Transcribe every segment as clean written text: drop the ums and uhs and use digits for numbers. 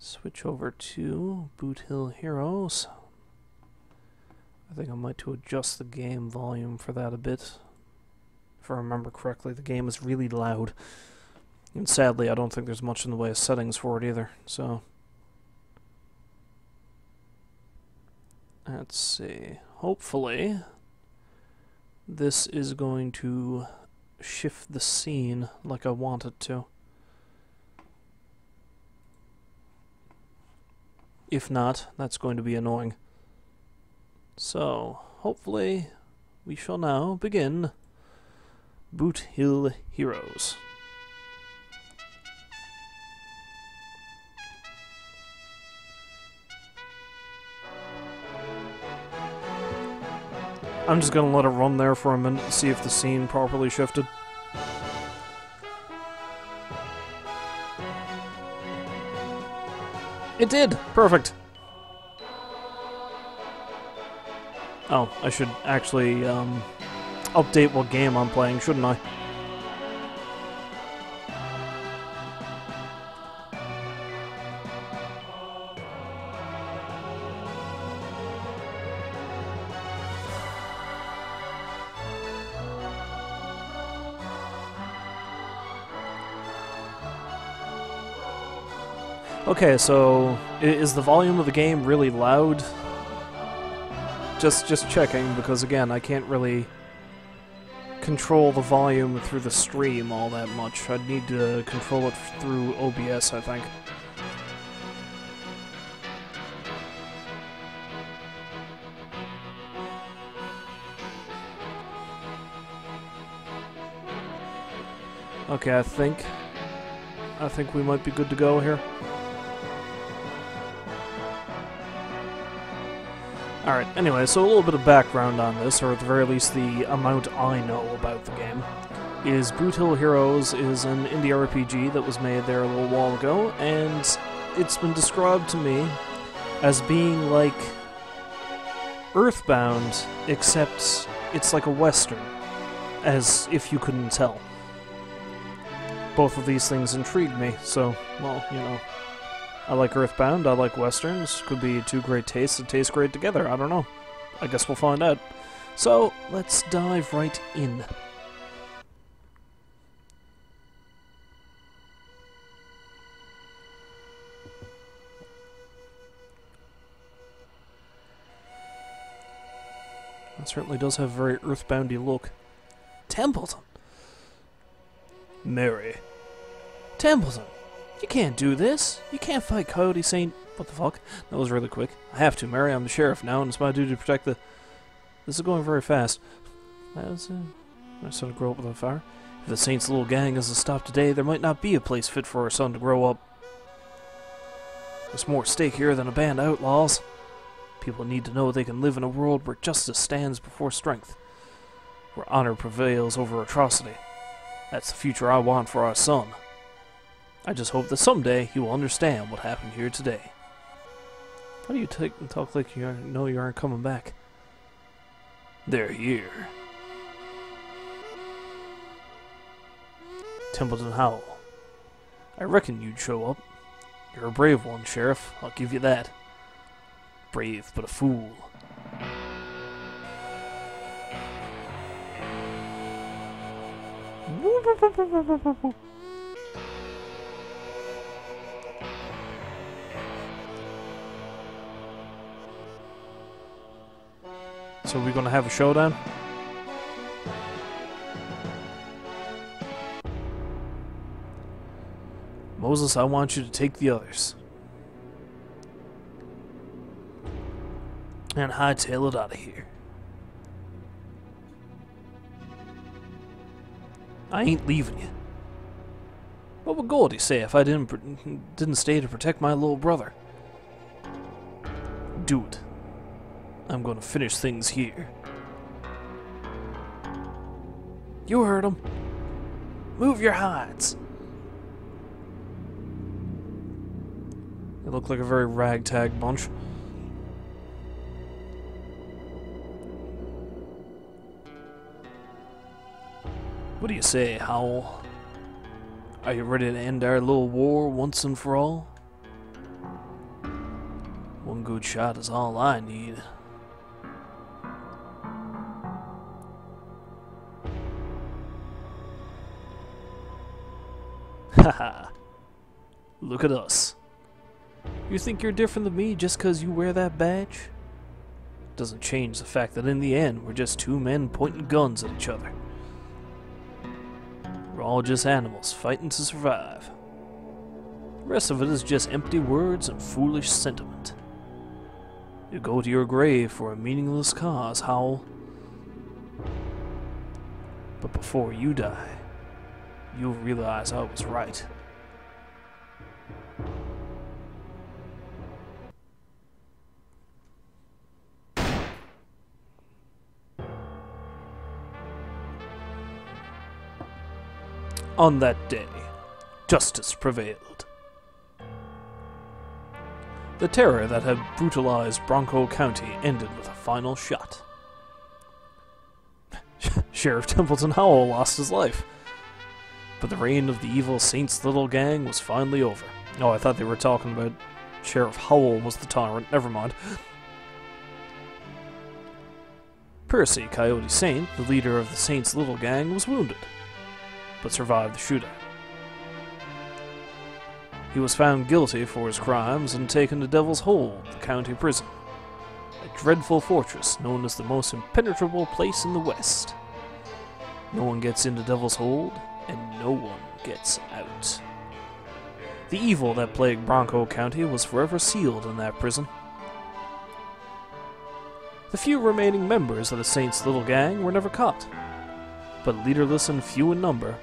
Switch over to Boot Hill Heroes. I think I might to adjust the game volume for that a bit. If I remember correctly, the game is really loud. And sadly, I don't think there's much in the way of settings for it either, so... Let's see. Hopefully, this is going to shift the scene like I want it to. If not, that's going to be annoying. So, hopefully, we shall now begin Boot Hill Heroes. I'm just gonna let it run there for a minute to see if the scene properly shifted. It did! Perfect! Oh, I should actually, update what game I'm playing, shouldn't I? Okay, so is the volume of the game really loud? Just checking, because again, I can't really control the volume through the stream all that much. I'd need to control it through OBS, I think. Okay, I think we might be good to go here. Alright, anyway, so a little bit of background on this, or at the very least the amount I know about the game, is Boot Hill Heroes is an indie RPG that was made there a little while ago, and it's been described to me as being like Earthbound, except it's like a Western, as if you couldn't tell. Both of these things intrigued me, so, well, you know. I like Earthbound, I like Westerns. Could be two great tastes that taste great together, I don't know. I guess we'll find out. So, let's dive right in. It certainly does have a very Earthboundy look. Templeton! Mary. Templeton! You can't do this. You can't fight Coyote Saint... What the fuck? That was really quick. I have to, Mary. I'm the sheriff now, and it's my duty to protect the... This is going very fast. I sort of grow up with a fire. If the Saint's little gang is to stop today, there might not be a place fit for our son to grow up. There's more at stake here than a band of outlaws. People need to know they can live in a world where justice stands before strength. Where honor prevails over atrocity. That's the future I want for our son. I just hope that someday he will understand what happened here today. How do you talk like you know you aren't coming back? They're here. Templeton Howell. I reckon you'd show up. You're a brave one, Sheriff. I'll give you that. Brave, but a fool. So we're gonna have a showdown? Moses, I want you to take the others. And hightail it out of here. I ain't leaving you. What would Goldie say if I didn't stay to protect my little brother? Do it. I'm gonna finish things here. You heard him. Move your hides. They look like a very ragtag bunch. What do you say, Howell? Are you ready to end our little war once and for all? One good shot is all I need. Haha. Look at us. You think you're different than me just 'cause you wear that badge? Doesn't change the fact that in the end, we're just two men pointing guns at each other. We're all just animals fighting to survive. The rest of it is just empty words and foolish sentiment. You go to your grave for a meaningless cause, Howl. But before you die, you'll realize I was right. On that day, justice prevailed. The terror that had brutalized Bronco County ended with a final shot. Sheriff Templeton Howell lost his life. But the reign of the evil Saints Little Gang was finally over. Oh, I thought they were talking about Sheriff Howell was the tyrant. Never mind. Percy Coyote Saint, the leader of the Saints Little Gang, was wounded, but survived the shootout. He was found guilty for his crimes and taken to Devil's Hold, the county prison, a dreadful fortress known as the most impenetrable place in the West. No one gets into Devil's Hold, and no one gets out. The evil that plagued Bronco County was forever sealed in that prison. The few remaining members of the Saints' Little Gang were never caught, but leaderless and few in number,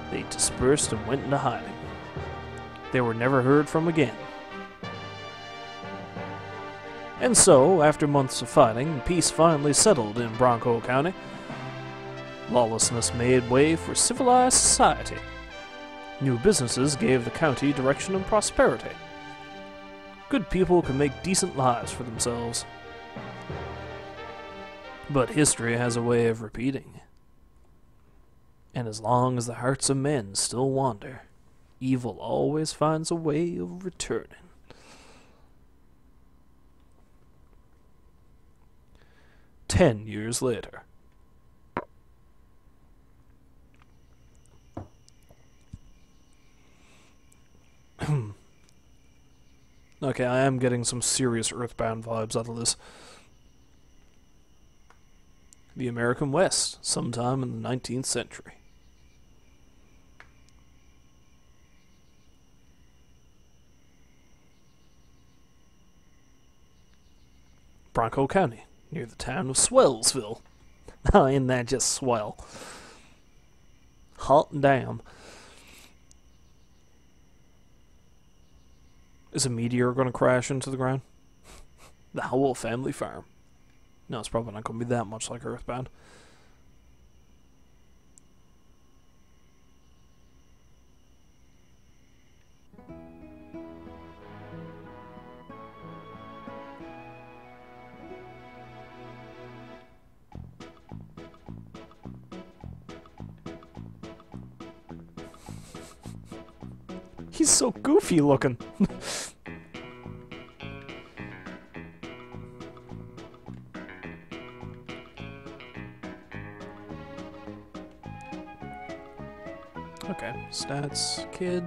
they dispersed and went into hiding. They were never heard from again. And so, after months of fighting, peace finally settled in Bronco County. Lawlessness made way for civilized society. New businesses gave the county direction and prosperity. Good people could make decent lives for themselves. But history has a way of repeating. And as long as the hearts of men still wander, evil always finds a way of returning. Ten years later. Okay, I am getting some serious Earthbound vibes out of this. The American West, sometime in the 19th century. Bronco County, near the town of Swellsville. Ain't that just swell? Hot damn. Is a meteor going to crash into the ground? The Howell family farm. No, it's probably not going to be that much like Earthbound. He's so goofy looking. Okay, stats, kid.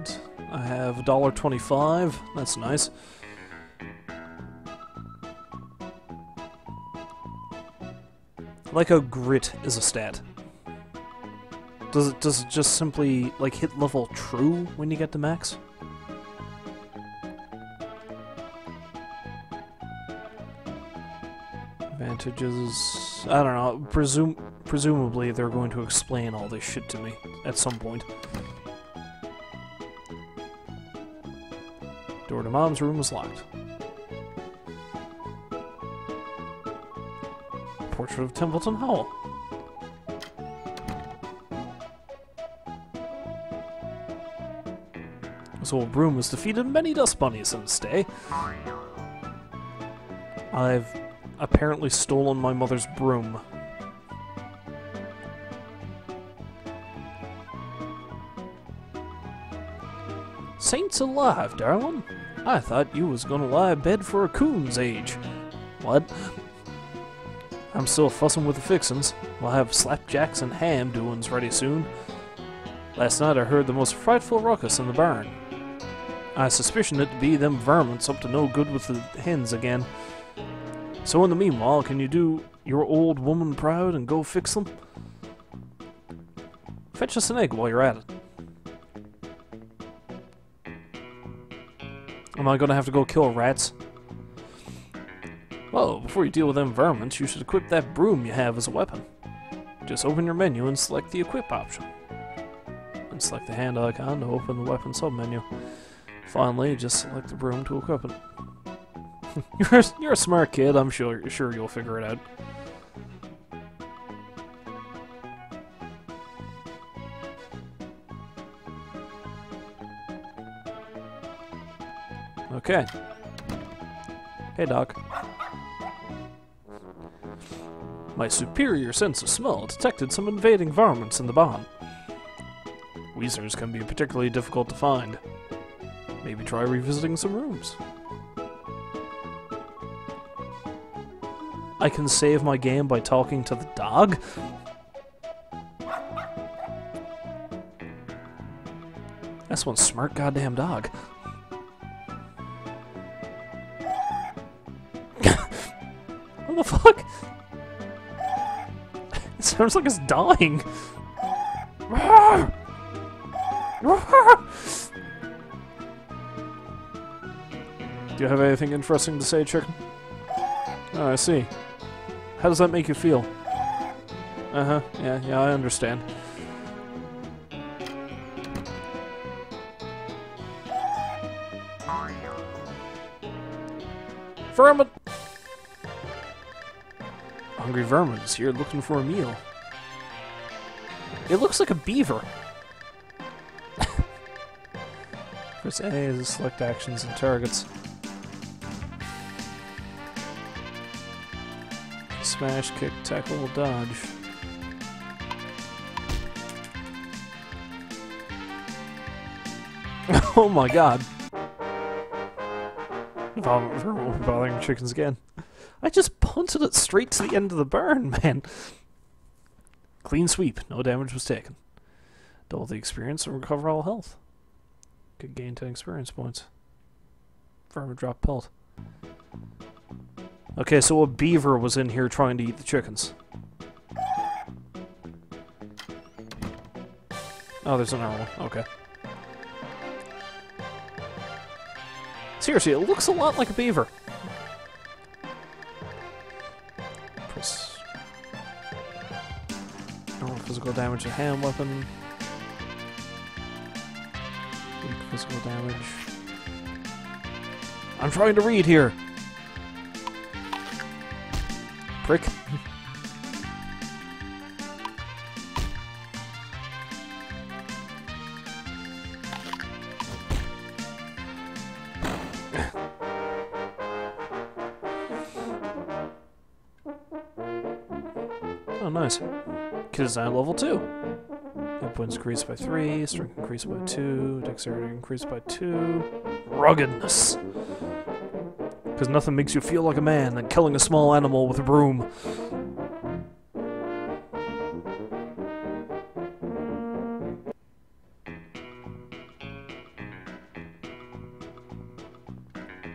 I have $1.25. That's nice. I like how grit is a stat. Does it just simply like hit level true when you get to max? Advantages, I don't know. Presumably they're going to explain all this shit to me at some point. Door to Mom's room was locked. Portrait of Templeton Howell. This old broom has defeated many dust bunnies in its day. I've apparently stolen my mother's broom. Saints alive, darling. I thought you was gonna lie in bed for a coon's age. What? I'm still fussing with the fixins. We'll have slapjacks and ham doings ready soon. Last night I heard the most frightful ruckus in the barn. I suspicion it to be them varmints up to no good with the hens again. So in the meanwhile, can you do your old woman proud and go fix them? Fetch us an egg while you're at it. Am I gonna have to go kill rats? Well, before you deal with them varmints, you should equip that broom you have as a weapon. Just open your menu and select the equip option. And select the hand icon to open the weapon submenu. Finally, just select the broom to equip it. You're a smart kid, I'm sure you'll figure it out. Okay. Hey, Doc. My superior sense of smell detected some invading varmints in the barn. Weezers can be particularly difficult to find. Maybe try revisiting some rooms. I can save my game by talking to the dog? That's one smart goddamn dog. What the fuck? It sounds like it's dying. Do you have anything interesting to say, chicken? Oh, I see. How does that make you feel? Uh-huh, yeah, I understand. Vermin! Hungry vermin is here looking for a meal. It looks like a beaver. Press A to select actions and targets. Smash, kick, tackle, dodge. Oh my god. Bothering chickens again. I just punted it straight to the end of the barn, man. Clean sweep. No damage was taken. Double the experience and recover all health. Could gain 10 experience points. Vermin drop pelt. Okay, so a beaver was in here trying to eat the chickens. Oh, there's another one. Okay. Seriously, it looks a lot like a beaver. Press... Normal physical damage to hand weapon. Weak physical damage. I'm trying to read here! Prick. Oh, nice. Kid design level 2. Hit points increased by 3, strength increased by 2, dexterity increased by 2. Ruggedness. Because nothing makes you feel like a man than killing a small animal with a broom.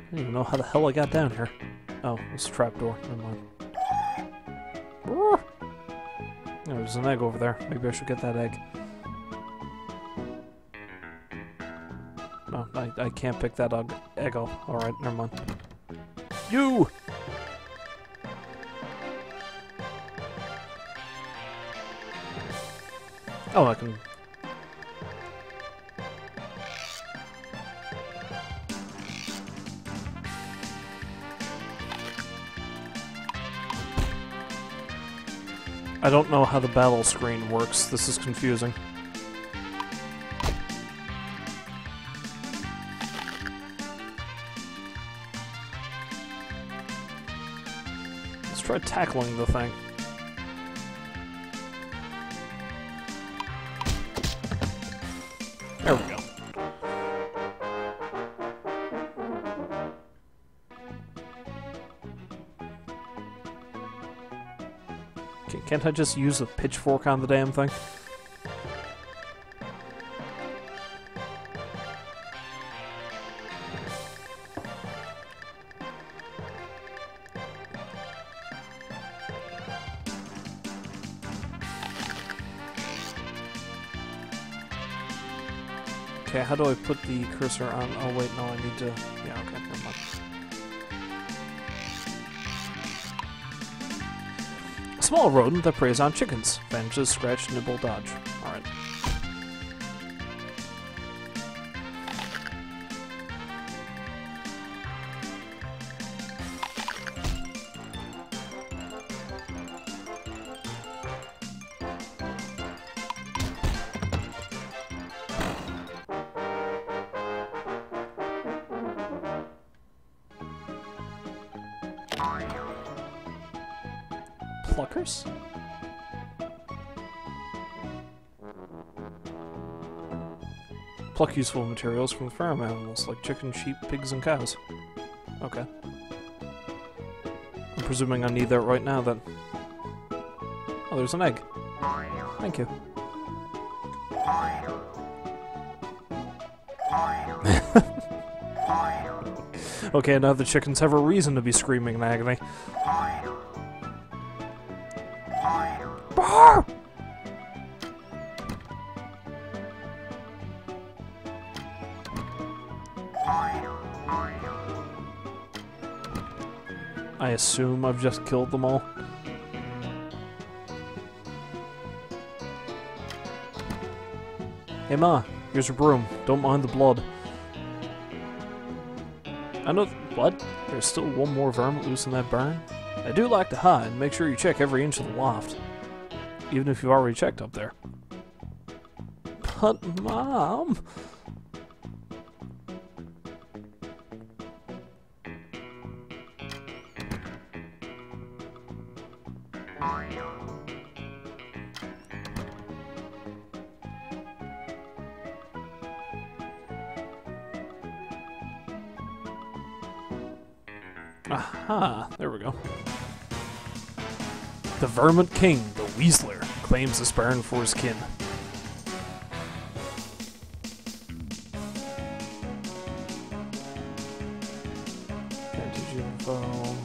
I don't even know how the hell I got down here. Oh, it's a trapdoor. Never mind. Oh, there's an egg over there. Maybe I should get that egg. No, I can't pick that egg up. Alright, never mind. You! Oh, I can... I don't know how the battle screen works. This is confusing. Let's try tackling the thing. There we go. Can't I just use a pitchfork on the damn thing? Okay, how do I put the cursor on? Oh wait, no, I need to... Yeah, okay, never mind. A small rodent that preys on chickens. Advantages: scratch, nibble, dodge. Alright. Pluckers? Pluck useful materials from farm animals like chickens, sheep, pigs, and cows. Okay. I'm presuming I need that right now then. Oh, there's an egg. Thank you. Okay, now the chickens have a reason to be screaming in agony. Bah! I assume I've just killed them all. Hey Ma, here's your broom. Don't mind the blood. I know... What? There's still one more vermin loose in that barn? I do like to hide. Make sure you check every inch of the loft. Even if you've already checked up there. But, Mom... Aha, there we go. The Vermont King, the Weasler, claims this barn for his kin. Advantage info.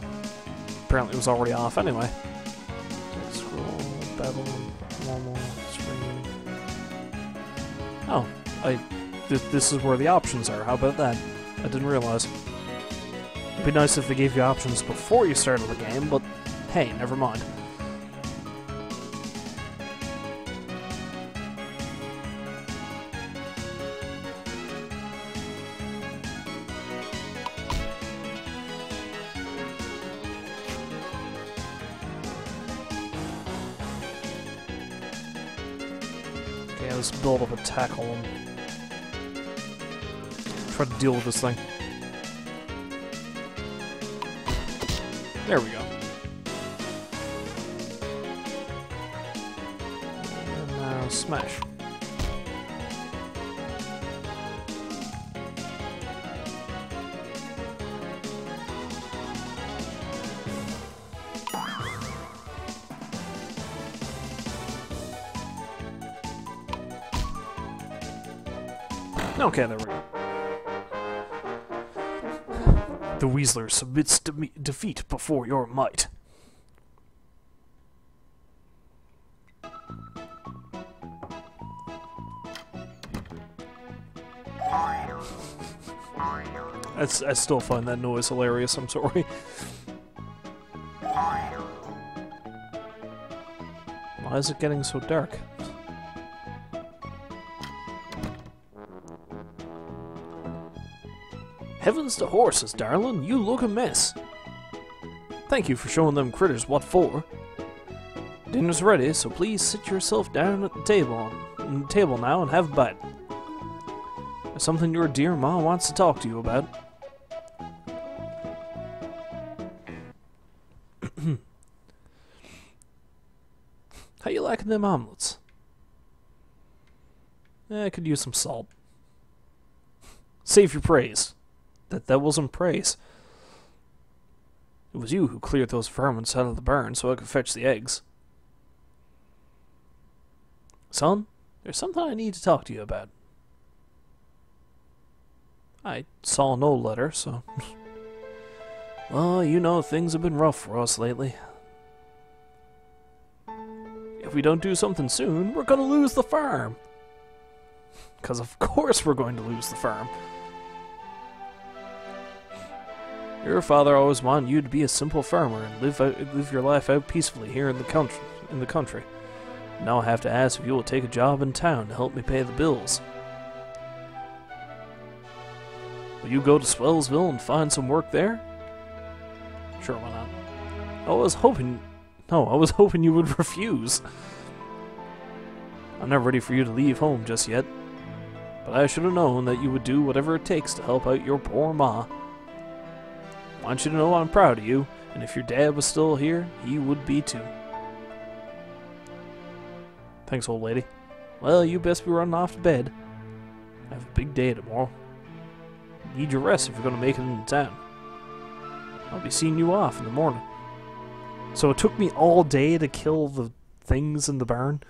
Apparently it was already off anyway. Scroll, battle, normal, screen. Oh, this is where the options are. How about that? I didn't realize. It'd be nice if they gave you options before you started the game, but hey, never mind. Okay, let's build up a tackle and try to deal with this thing. There we go. And now smash. Okay, there we go. The Weasler submits to defeat before your might. I still find that noise hilarious, I'm sorry. Why is it getting so dark? Heavens to horses, darling, you look a mess. Thank you for showing them critters what for. Dinner's ready, so please sit yourself down at the table now and have a bite. There's something your dear Ma wants to talk to you about. How you liking them omelets? I could use some salt. Save your praise. That wasn't praise. It was you who cleared those vermins out of the barn so I could fetch the eggs. Son, there's something I need to talk to you about. I saw no letter, so... Well, you know, things have been rough for us lately. If we don't do something soon, we're gonna lose the farm. Because of course we're going to lose the farm. Your father always wanted you to be a simple farmer and live your life out peacefully here in the country. Now I have to ask if you will take a job in town to help me pay the bills. Will you go to Swellsville and find some work there? Sure, why not? I was hoping you would refuse. I'm not ready for you to leave home just yet, but I should have known that you would do whatever it takes to help out your poor ma. I want you to know I'm proud of you, and if your dad was still here, he would be too. Thanks, old lady. Well, you best be running off to bed. I have a big day tomorrow. You need your rest if you're going to make it into town. I'll be seeing you off in the morning. So it took me all day to kill the things in the barn?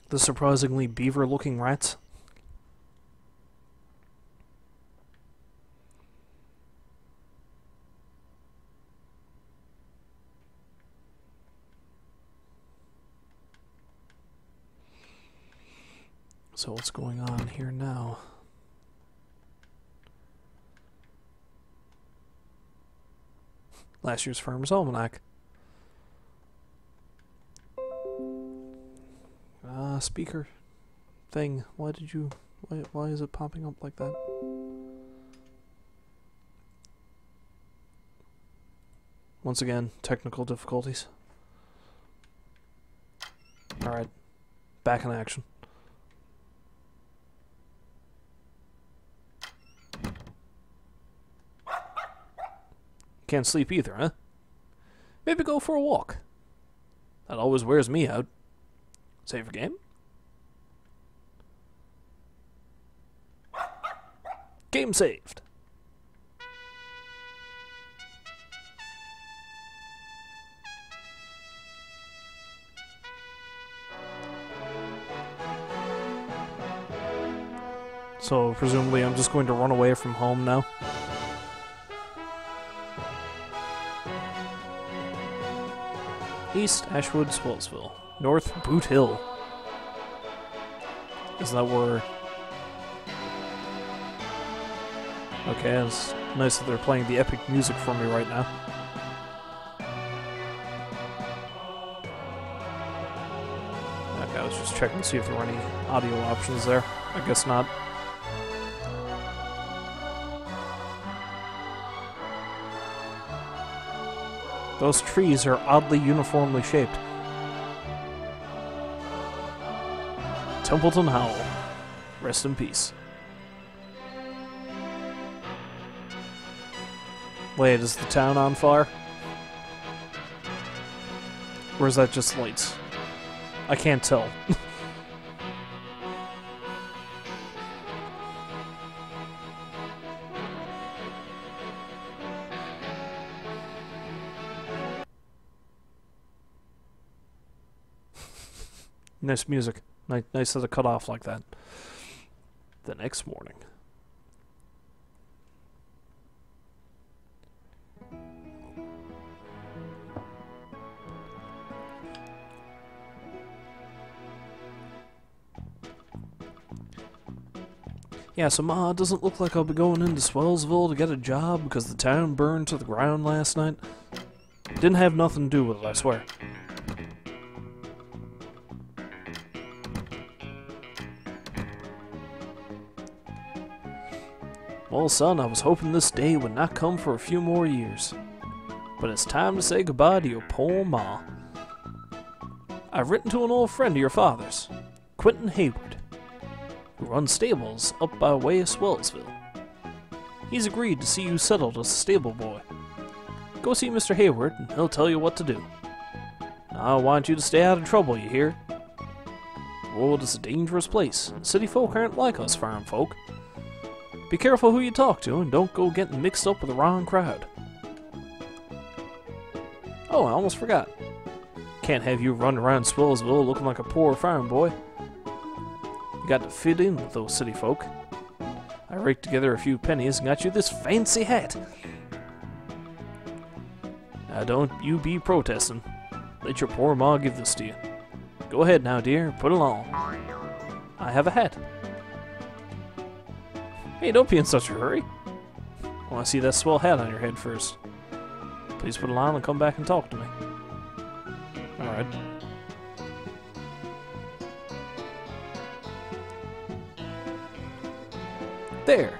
The surprisingly beaver-looking rats. So what's going on here now? Last year's Farmer's Almanac. Speaker thing. Why is it popping up like that? Once again, technical difficulties. Alright. Back in action. Can't sleep either, huh? Maybe go for a walk. That always wears me out. Save your game? Game saved. So, presumably I'm just going to run away from home now. East Ashwood, Swellsville. North Boot Hill. Isn't that where... Okay, it's nice that they're playing the epic music for me right now. Okay, I was just checking to see if there were any audio options there. I guess not. Those trees are oddly uniformly shaped. Templeton Howell. Rest in peace. Wait, is the town on fire? Or is that just lights? I can't tell. Nice music. Nice that it cut off like that. The next morning. Yeah, so Ma, it doesn't look like I'll be going into Swellsville to get a job because the town burned to the ground last night. Didn't have nothing to do with it, I swear. Well, son, I was hoping this day would not come for a few more years. But it's time to say goodbye to your poor Ma. I've written to an old friend of your father's, Quentin Hayward, who runs stables up by way of Swellsville. He's agreed to see you settled as a stable boy. Go see Mr. Hayward, and he'll tell you what to do. Now, I want you to stay out of trouble, you hear? The world is a dangerous place, and city folk aren't like us farm folk. Be careful who you talk to, and don't go getting mixed up with the wrong crowd. Oh, I almost forgot. Can't have you running around Swellsville looking like a poor farm boy. You got to fit in with those city folk. I raked together a few pennies and got you this fancy hat. Now don't you be protesting. Let your poor ma give this to you. Go ahead now, dear, put it on. I have a hat. Hey, don't be in such a hurry. I want to see that swell hat on your head first. Please put it on and come back and talk to me. Alright. There!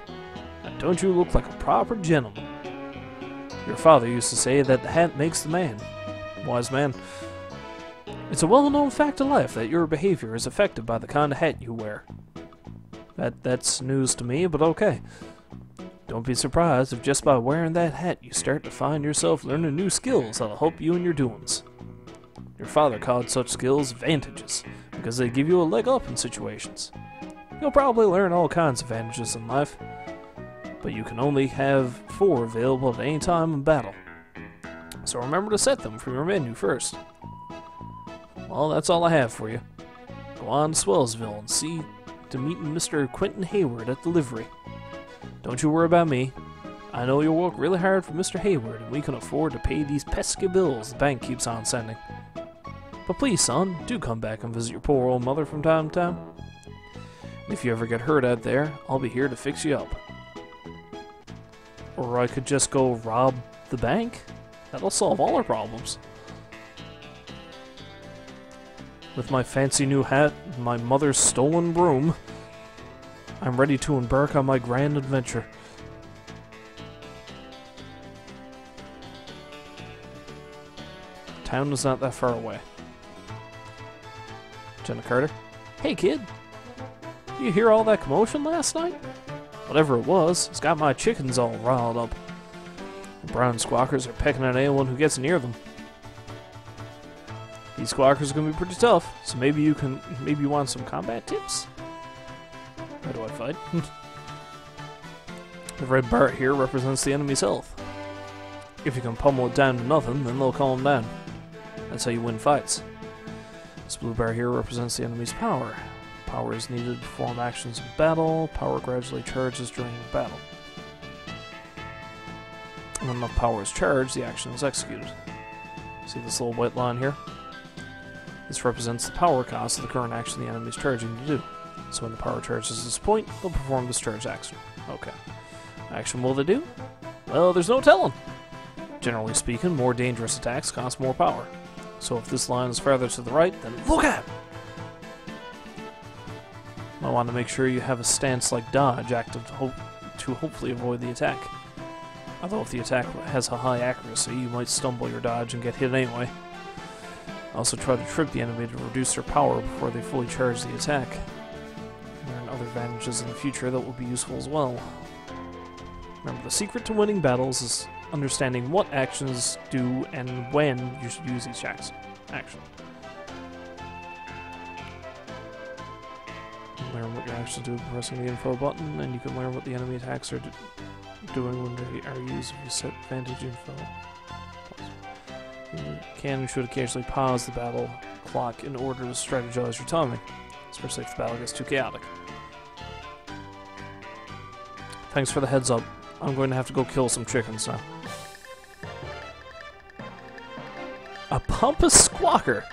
Now don't you look like a proper gentleman? Your father used to say that the hat makes the man. Wise man. It's a well-known fact of life that your behavior is affected by the kind of hat you wear. That's news to me, but okay. Don't be surprised if just by wearing that hat you start to find yourself learning new skills that'll help you in your doings. Your father called such skills advantages, because they give you a leg up in situations. You'll probably learn all kinds of advantages in life, but you can only have 4 available at any time in battle. So remember to set them from your menu first. Well, that's all I have for you. Go on to Swellsville and see to meeting Mr. Quentin Hayward at the livery. Don't you worry about me. I know you'll work really hard for Mr. Hayward, and we can afford to pay these pesky bills the bank keeps on sending. But please, son, do come back and visit your poor old mother from time to time. And if you ever get hurt out there, I'll be here to fix you up. Or I could just go rob the bank. That'll solve all our problems. With my fancy new hat and my mother's stolen broom, I'm ready to embark on my grand adventure. Town is not that far away. Jenna Carter. Hey, kid. You hear all that commotion last night? Whatever it was, it's got my chickens all riled up. The brown squawkers are pecking at anyone who gets near them. These squawkers are going to be pretty tough, so maybe you want some combat tips? How do I fight? The red bar here represents the enemy's health. If you can pummel it down to nothing, then they'll calm down. That's how you win fights. This blue bar here represents the enemy's power. Power is needed to perform actions in battle. Power gradually charges during the battle. And when enough power is charged, the action is executed. See this little white line here? This represents the power cost of the current action the enemy is charging to do. So when the power charges this point, they'll perform this charge action. Okay. Action will they do? Well, there's no telling. Generally speaking, more dangerous attacks cost more power. So if this line is farther to the right, then look out! I want to make sure you have a stance like dodge active to hopefully avoid the attack. Although if the attack has a high accuracy, you might stumble your dodge and get hit anyway. Also try to trip the enemy to reduce their power before they fully charge the attack. Learn other advantages in the future that will be useful as well. Remember, the secret to winning battles is understanding what actions do and when you should use each action. Learn what your actions do by pressing the info button, and you can learn what the enemy attacks are doing when they are used if you set advantage info. You can and should occasionally pause the battle clock in order to strategize your timing, especially if the battle gets too chaotic. Thanks for the heads up. I'm going to have to go kill some chickens now. A pompous squawker!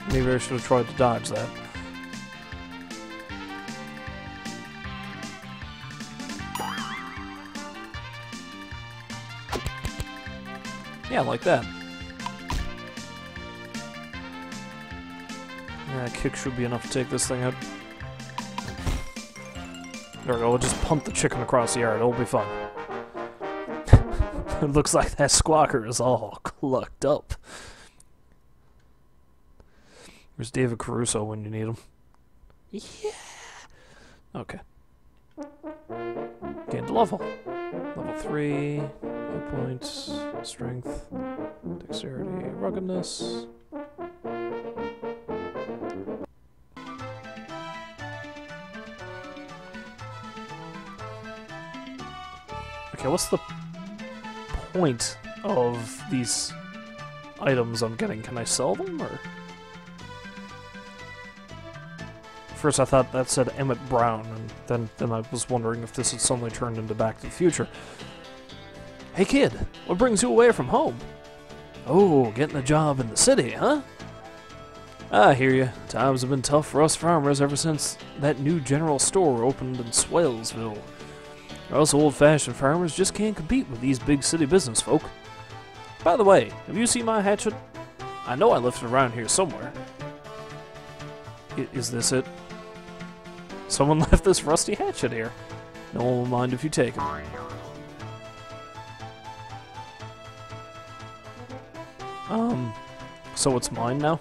Maybe I should have tried to dodge that. Yeah, like that. Yeah, a kick should be enough to take this thing out. There we go, we'll just pump the chicken across the yard, it'll be fun. It looks like that squawker is all clucked up. Where's David Caruso when you need him? Yeah! Okay. Gained a level. Level 3, hit points, strength, dexterity, ruggedness. Okay, what's the point of these items I'm getting? Can I sell them, or...? First I thought that said Emmett Brown, and then I was wondering if this had suddenly turned into Back to the Future. Hey kid, what brings you away from home? Oh, getting a job in the city, huh? I hear you. Times have been tough for us farmers ever since that new general store opened in Swalesville. Us old-fashioned farmers just can't compete with these big city business folk. By the way, have you seen my hatchet? I know I left it around here somewhere. Is this it? Someone left this rusty hatchet here. No one will mind if you take it. So it's mine now?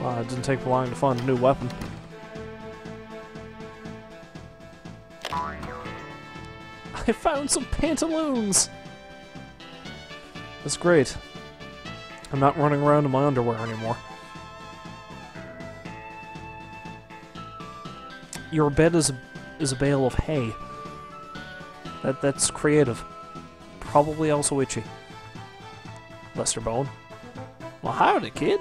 Wow, it didn't take long to find a new weapon. I found some pantaloons! That's great. I'm not running around in my underwear anymore. Your bed is a bale of hay. That's creative. Probably also itchy. Lester Bone. Well, howdy, kid.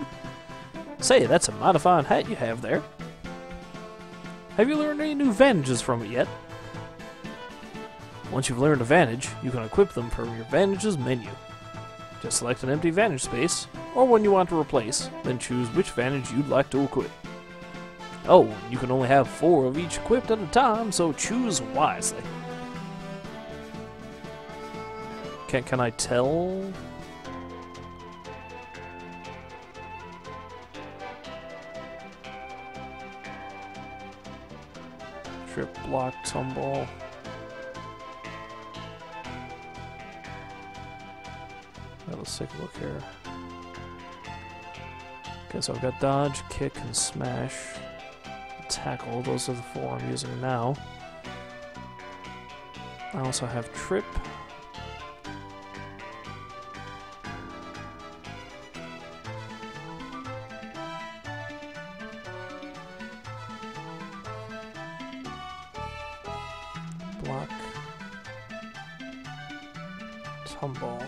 Say, that's a mighty fine hat you have there. Have you learned any new vantages from it yet? Once you've learned a vantage, you can equip them from your vantages menu. Just select an empty vantage space, or one you want to replace, then choose which vantage you'd like to equip. Oh, you can only have 4 of each equipped at a time, so choose wisely. Can I tell? Trip, block, tumble. Let's take a look here. Okay, so I've got dodge, kick, and smash. Tackle, those are the 4 I'm using now. I also have trip. Block. Tumble.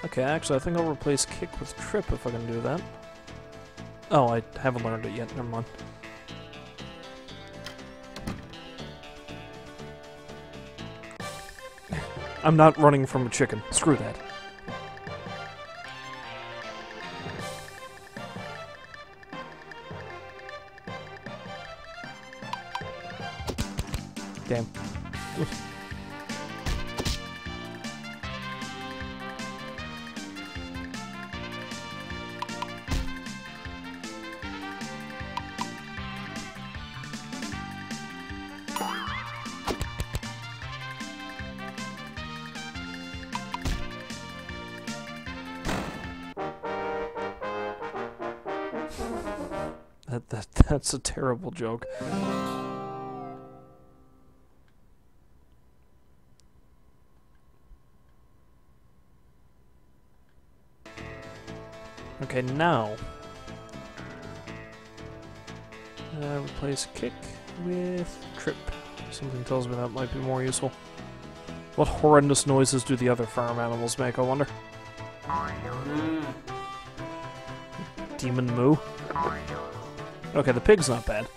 Okay, actually, I think I'll replace kick with trip if I can do that. Oh, I haven't learned it yet. Never mind. I'm not running from a chicken. Screw that. Damn. That's a terrible joke. Okay, now replace kick with trip. Something tells me that might be more useful. What horrendous noises do the other farm animals make, I wonder? Demon moo? Okay, the pig's not bad.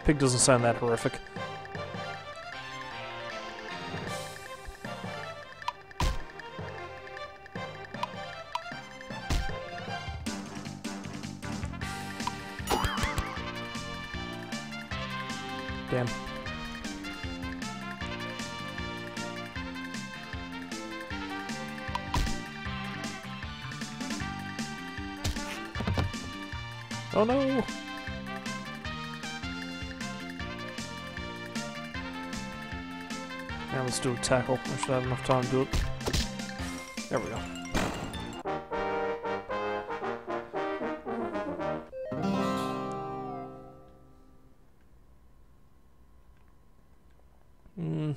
Pig doesn't sound that horrific. Damn. Oh no! Now let's do a tackle. I should have enough time to do it. There we go.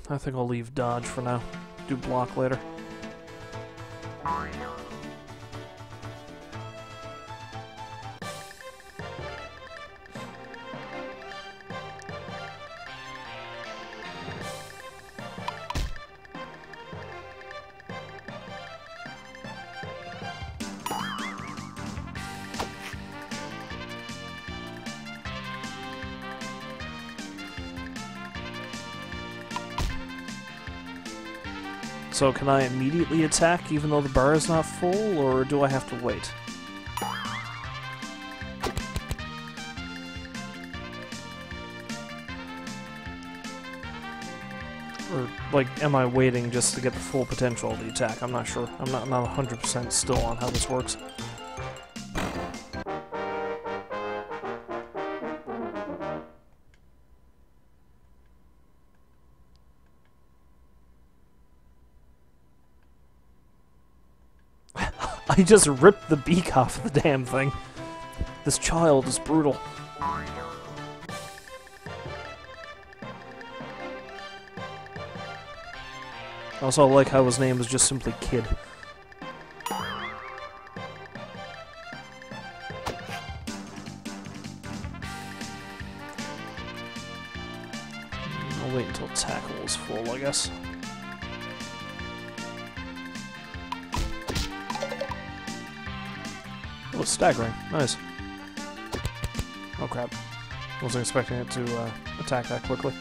I think I'll leave dodge for now. Do block later. So can I immediately attack even though the bar is not full, or do I have to wait? Or, like, am I waiting just to get the full potential of the attack? I'm not sure. I'm not 100% still on how this works. I just ripped the beak off the damn thing. This child is brutal. Also, I like how his name is just simply Kid. I'll wait until tackle is full, I guess. Oh, staggering. Nice. Oh crap. Wasn't expecting it to attack that quickly.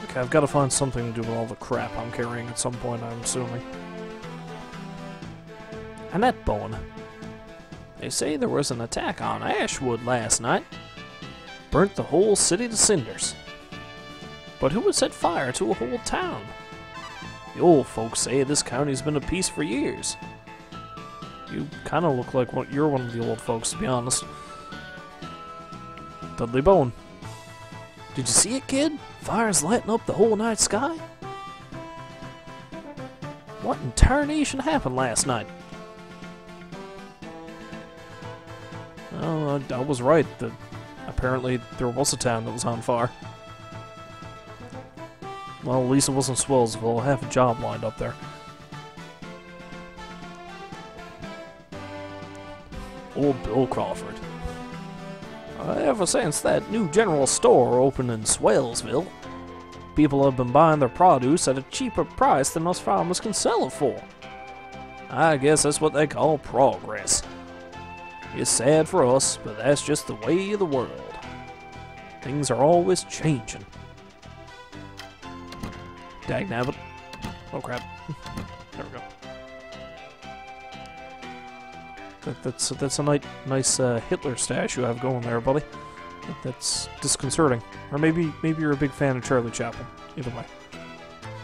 Okay, I've got to find something to do with all the crap I'm carrying at some point, I'm assuming. Annette Bone. They say there was an attack on Ashwood last night. Burnt the whole city to cinders. But who would set fire to a whole town? The old folks say this county's been at peace for years. You kind of look like you're one of the old folks, to be honest. Dudley Bone. Did you see it, kid? Fire's lighting up the whole night sky? What in tarnation happened last night? Oh, I was right. Apparently there was a town that was on fire. Well, at least it wasn't Swellsville. I have a job lined up there. Old Bill Crawford. Ever since that new general store opened in Swellsville, people have been buying their produce at a cheaper price than us farmers can sell it for. I guess that's what they call progress. It's sad for us, but that's just the way of the world. Things are always changing. Dagnabbit. Oh crap. There we go. That's a nice Hitler statue you have going there, buddy. That's disconcerting. Or maybe you're a big fan of Charlie Chaplin. Either way.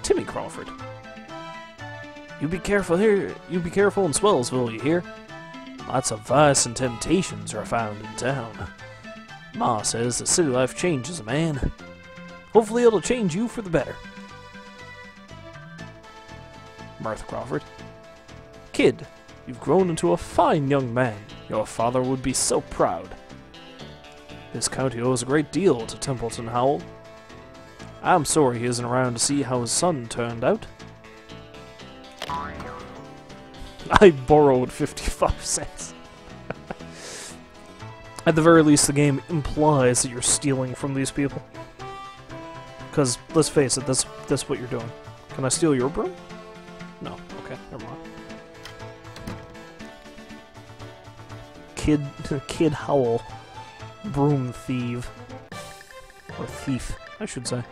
Timmy Crawford. You be careful here. You be careful in Swellsville, you hear? Lots of vice and temptations are found in town. Ma says that city life changes a man. Hopefully it'll change you for the better. Martha Crawford. Kid, you've grown into a fine young man. Your father would be so proud. This county owes a great deal to Templeton Howell. I'm sorry he isn't around to see how his son turned out. I borrowed 55 cents. At the very least, the game implies that you're stealing from these people. Because, let's face it, that's what you're doing. Can I steal your broom? No. Okay, never mind. Kid Howell. Broom thief. Or thief, I should say.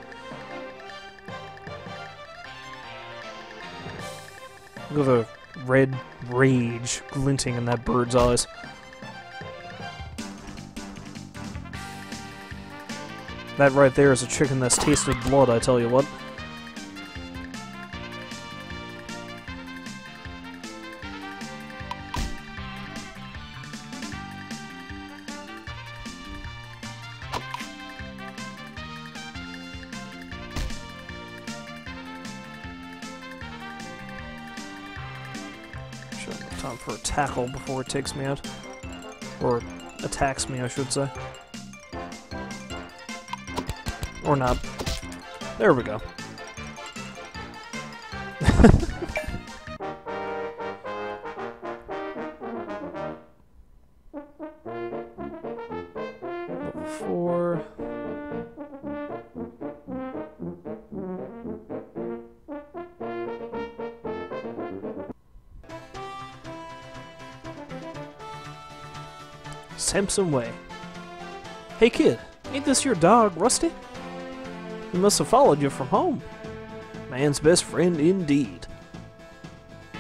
Look at the red rage glinting in that bird's eyes. That right there is a chicken that's tasted blood, I tell you what. Should have time for a tackle before it takes me out. Or attacks me, I should say. Or not. There we go. Level 4. Samson Way. Hey kid, ain't this your dog, Rusty? He must have followed you from home. Man's best friend indeed.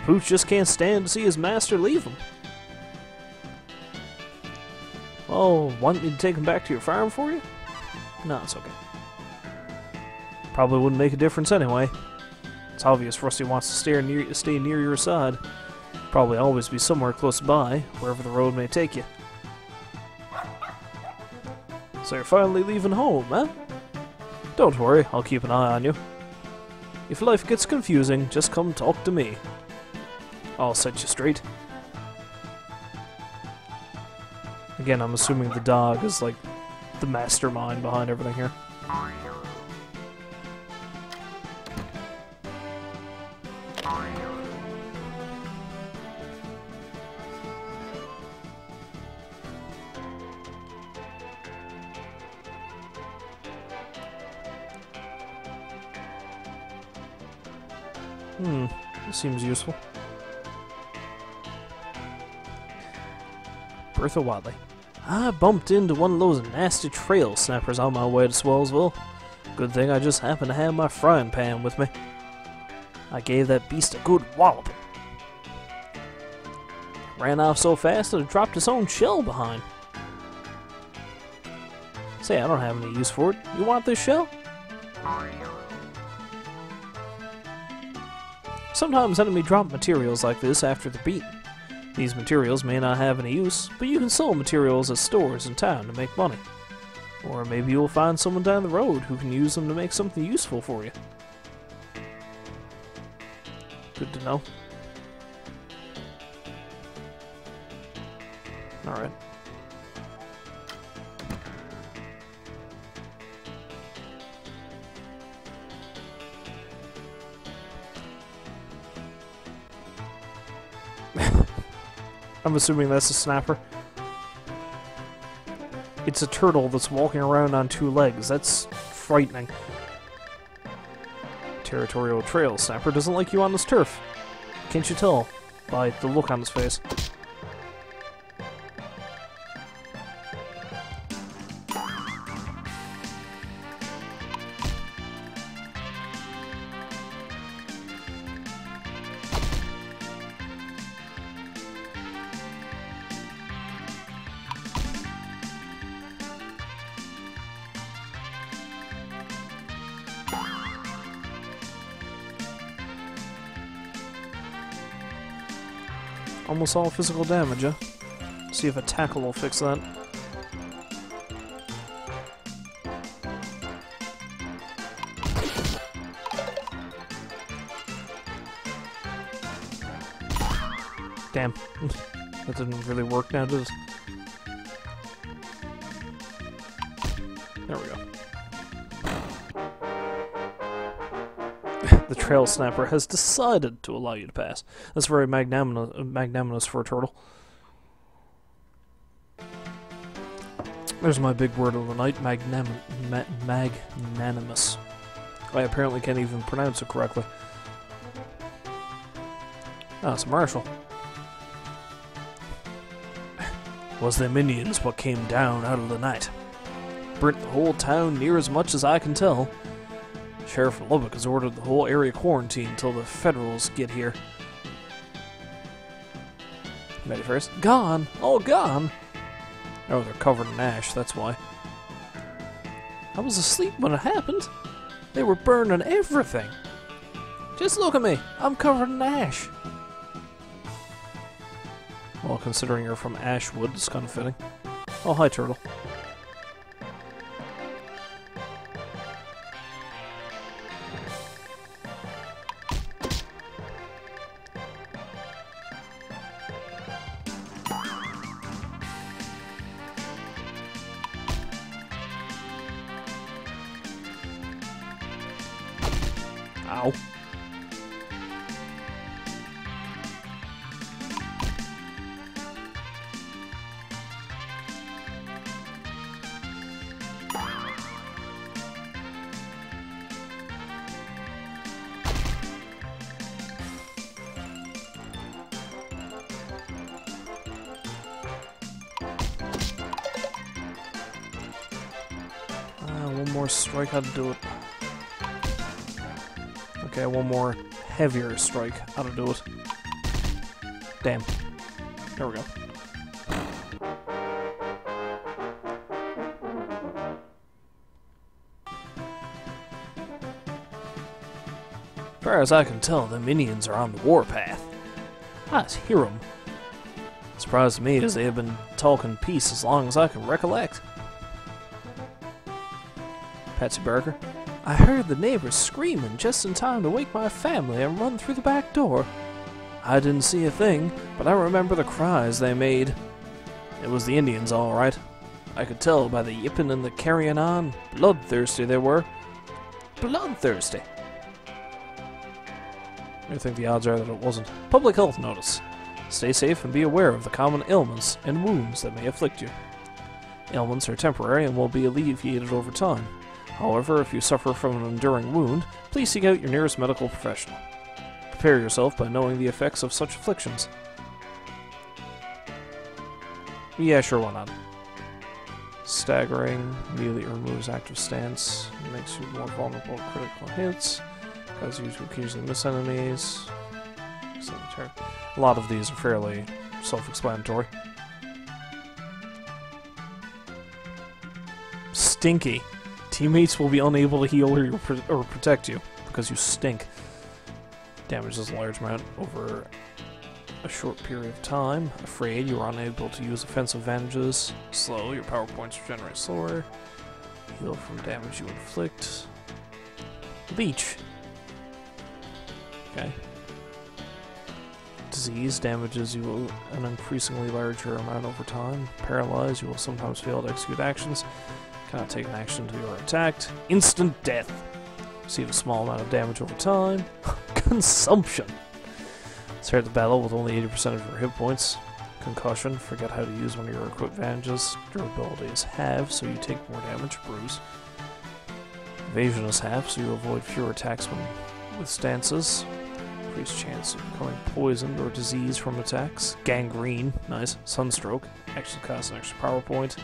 Pooch just can't stand to see his master leave him. Oh, want me to take him back to your farm for you? No, it's okay. Probably wouldn't make a difference anyway. It's obvious Rusty wants to stay near your side. Probably always be somewhere close by, wherever the road may take you. So you're finally leaving home, huh? Don't worry, I'll keep an eye on you. If life gets confusing, just come talk to me. I'll set you straight. Again, I'm assuming the dog is like the mastermind behind everything here. This seems useful. Bertha Wadley. I bumped into one of those nasty trail snappers on my way to Swellsville. Good thing I just happened to have my frying pan with me. I gave that beast a good wallop. Ran off so fast that it dropped its own shell behind. Say, I don't have any use for it. You want this shell? Sometimes enemy drop materials like this after they're beaten. These materials may not have any use, but you can sell materials at stores in town to make money. Or maybe you'll find someone down the road who can use them to make something useful for you. Good to know. Alright. I'm assuming that's a snapper. It's a turtle that's walking around on 2 legs. That's frightening. Territorial trail snapper doesn't like you on this turf. Can't you tell by the look on his face? Almost all physical damage, huh? See if a tackle will fix that. Damn. That didn't really work now, did it? There we go. The trail snapper has decided to allow you to pass. That's very magnanimous for a turtle. There's my big word of the night, magnanimous. I apparently can't even pronounce it correctly. Ah, it's Marshall. Was them Indians what came down out of the night. Burnt the whole town near as much as I can tell. Sheriff of Lubbock has ordered the whole area quarantined until the Federals get here. Ready first? Gone! All gone! Oh, they're covered in ash, that's why. I was asleep when it happened. They were burning everything. Just look at me, I'm covered in ash. Well, considering you're from Ashwood, it's kind of fitting. Oh, hi, turtle. Ow. One more strike ought to do it. Okay, one more heavier strike ought to do it. Damn. There we go. As far as I can tell, the minions are on the warpath. I just hear them. Surprised to me is they have been talking peace as long as I can recollect. Patsy Barker. I heard the neighbors screaming just in time to wake my family and run through the back door. I didn't see a thing, but I remember the cries they made. It was the Indians, all right. I could tell by the yipping and the carrying on. Bloodthirsty they were. Bloodthirsty. I think the odds are that it wasn't. Public health notice. Stay safe and be aware of the common ailments and wounds that may afflict you. Ailments are temporary and will be alleviated over time. However, if you suffer from an enduring wound, please seek out your nearest medical professional. Prepare yourself by knowing the effects of such afflictions. Yeah, sure, why not? Staggering immediately removes active stance, makes you more vulnerable to critical hits, causes you to occasionally miss enemies. A lot of these are fairly self-explanatory. Stinky. Teammates will be unable to heal or protect you because you stink. Damages a large amount over a short period of time. Afraid, you are unable to use offensive advantages. Slow, your power points regenerate slower. Heal from damage you inflict. Leech. Okay. Disease damages you an increasingly larger amount over time. Paralyzed, you will sometimes fail to execute actions. Cannot take an action until you are attacked. Instant death. Receive a small amount of damage over time. Consumption. Start the battle with only 80% of your hit points. Concussion. Forget how to use one of your equipped advantages. Durability is half, so you take more damage. Bruise. Evasion is half, so you avoid fewer attacks with stances. Increased chance of becoming poisoned or diseased from attacks. Gangrene. Nice. Sunstroke. Actually costs an extra power point.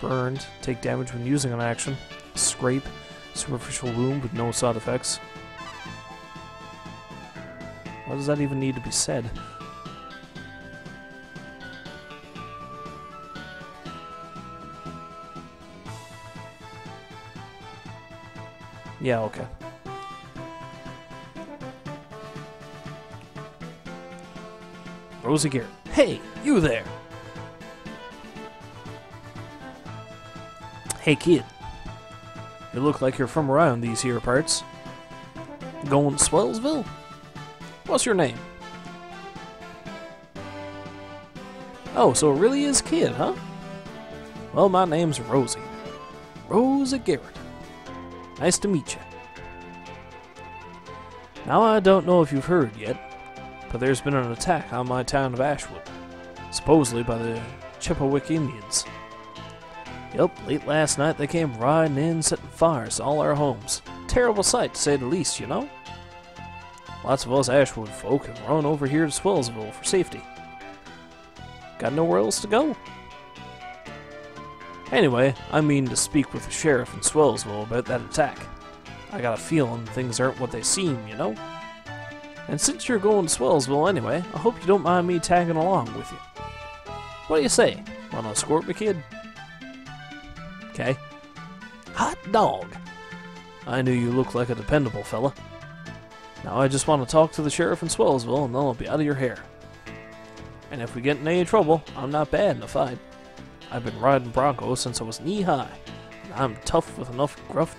Burned, take damage when using an action. Scrape, superficial wound with no side effects. Why does that even need to be said? Yeah, okay. Rosie Garrett. Hey, you there! Hey kid, you look like you're from around these here parts. Going to Swellsville? What's your name? Oh, so it really is Kid, huh? Well, my name's Rosie. Rosie Garrett. Nice to meet you. Now, I don't know if you've heard yet, but there's been an attack on my town of Ashwood, supposedly by the Chippewick Indians. Yep, late last night they came riding in, setting fires to all our homes. Terrible sight, to say the least, you know? Lots of us Ashwood folk have run over here to Swellsville for safety. Got nowhere else to go. Anyway, I mean to speak with the sheriff in Swellsville about that attack. I got a feeling things aren't what they seem, you know? And since you're going to Swellsville anyway, I hope you don't mind me tagging along with you. What do you say? Wanna escort me, kid? Okay. Hot dog! I knew you looked like a dependable fella. Now I just want to talk to the sheriff in Swellsville and then I'll be out of your hair. And if we get in any trouble, I'm not bad in a fight. I've been riding Broncos since I was knee-high. And I'm tough with enough gruff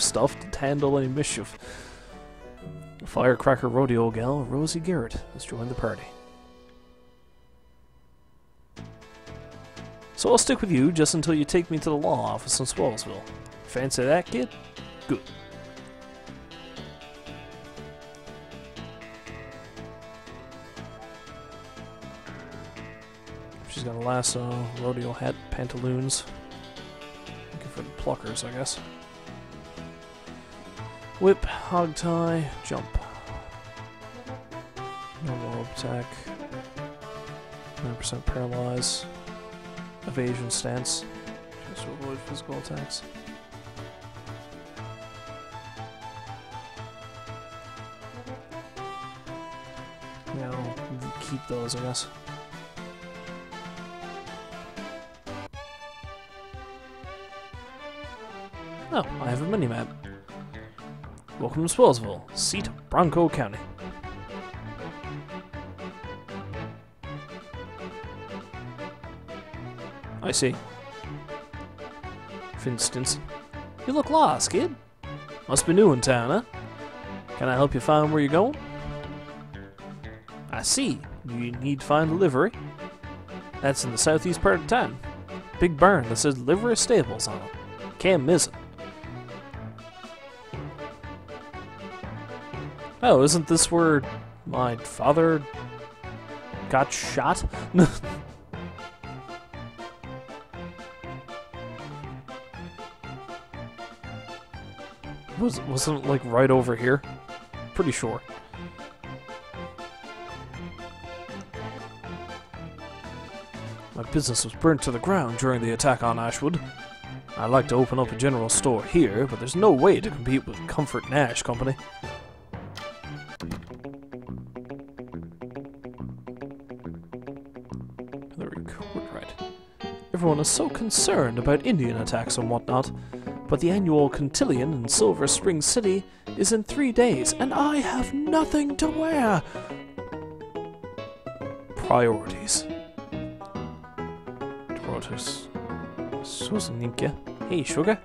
stuff to handle any mischief. Firecracker rodeo gal Rosie Garrett has joined the party. So I'll stick with you just until you take me to the law office in Swellsville. Fancy that, kid? Good. She's got a lasso, rodeo hat, pantaloons. Looking for the pluckers, I guess. Whip, hog tie, jump. Normal attack. 9% paralyze. Evasion stance. Just to avoid physical attacks. Yeah, I'll keep those, I guess. Oh, I have a mini-map. Welcome to Swellsville, seat of Bronco County. I see. For instance, you look lost, kid. Must be new in town, huh? Can I help you find where you're going? I see. You need to find a livery. That's in the southeast part of town. Big barn that says Livery Stables on it. Can't miss it. Oh, isn't this where my father got shot? Wasn't it like right over here? Pretty sure. My business was burnt to the ground during the attack on Ashwood. I'd like to open up a general store here, but there's no way to compete with Comfort Nash Company. The record right. Everyone is so concerned about Indian attacks and whatnot, but the annual cotillion in Silver Spring City is in 3 days, and I have nothing to wear. Priorities. Dorotus. Susaninka. Hey, sugar.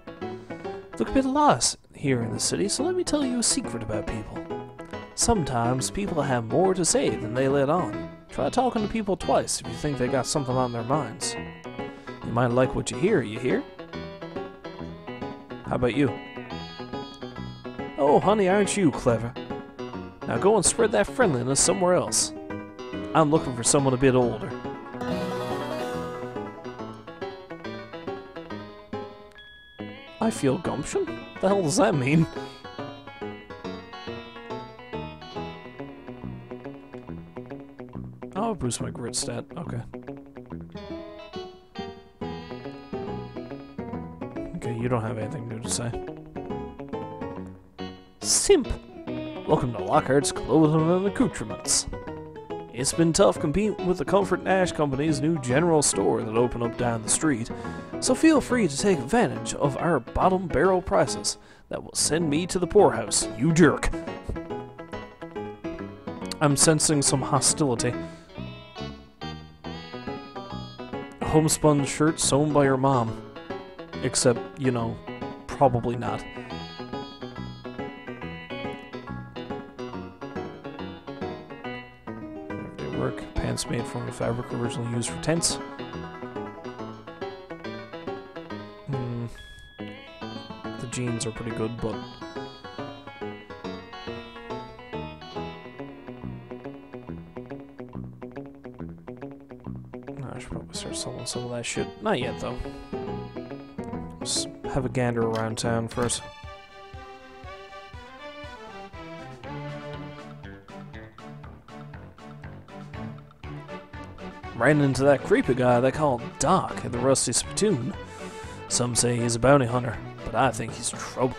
Look a bit lost here in the city, so let me tell you a secret about people. Sometimes people have more to say than they let on. Try talking to people twice if you think they got something on their minds. You might like what you hear? How about you? Oh, honey, aren't you clever? Now go and spread that friendliness somewhere else. I'm looking for someone a bit older. I feel gumption? What the hell does that mean? Oh, boost my grit stat. Okay. Okay, you don't have anything new to say. Simp! Welcome to Lockhart's Clothing and Accoutrements. It's been tough competing with the Comfort Nash Company's new general store that opened up down the street, so feel free to take advantage of our bottom barrel prices that will send me to the poorhouse, you jerk. I'm sensing some hostility. A homespun shirt sewn by your mom. Except, you know, probably not. Everyday work. Pants made from the fabric originally used for tents. The jeans are pretty good, but... I should probably start selling some of that shit. Not yet, though. Just have a gander around town first. Ran into that creepy guy they call Doc at the Rusty Spittoon. Some say he's a bounty hunter, but I think he's trouble.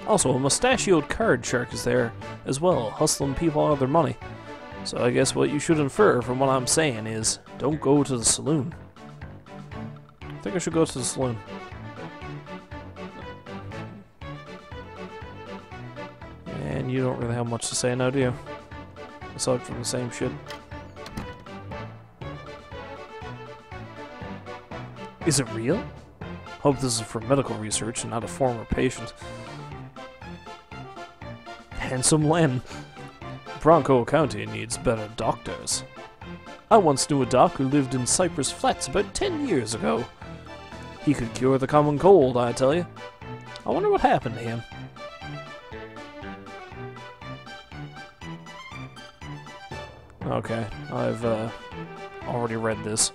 Also, a mustachioed card shark is there as well, hustling people out of their money. So I guess what you should infer from what I'm saying is, don't go to the saloon. I think I should go to the saloon. And you don't really have much to say now, do you? Aside from the same shit. Is it real? Hope this is for medical research and not a former patient. Handsome Len. Bronco County needs better doctors. I once knew a doc who lived in Cypress Flats about 10 years ago. He could cure the common cold, I tell you. I wonder what happened to him. Okay, I've already read this.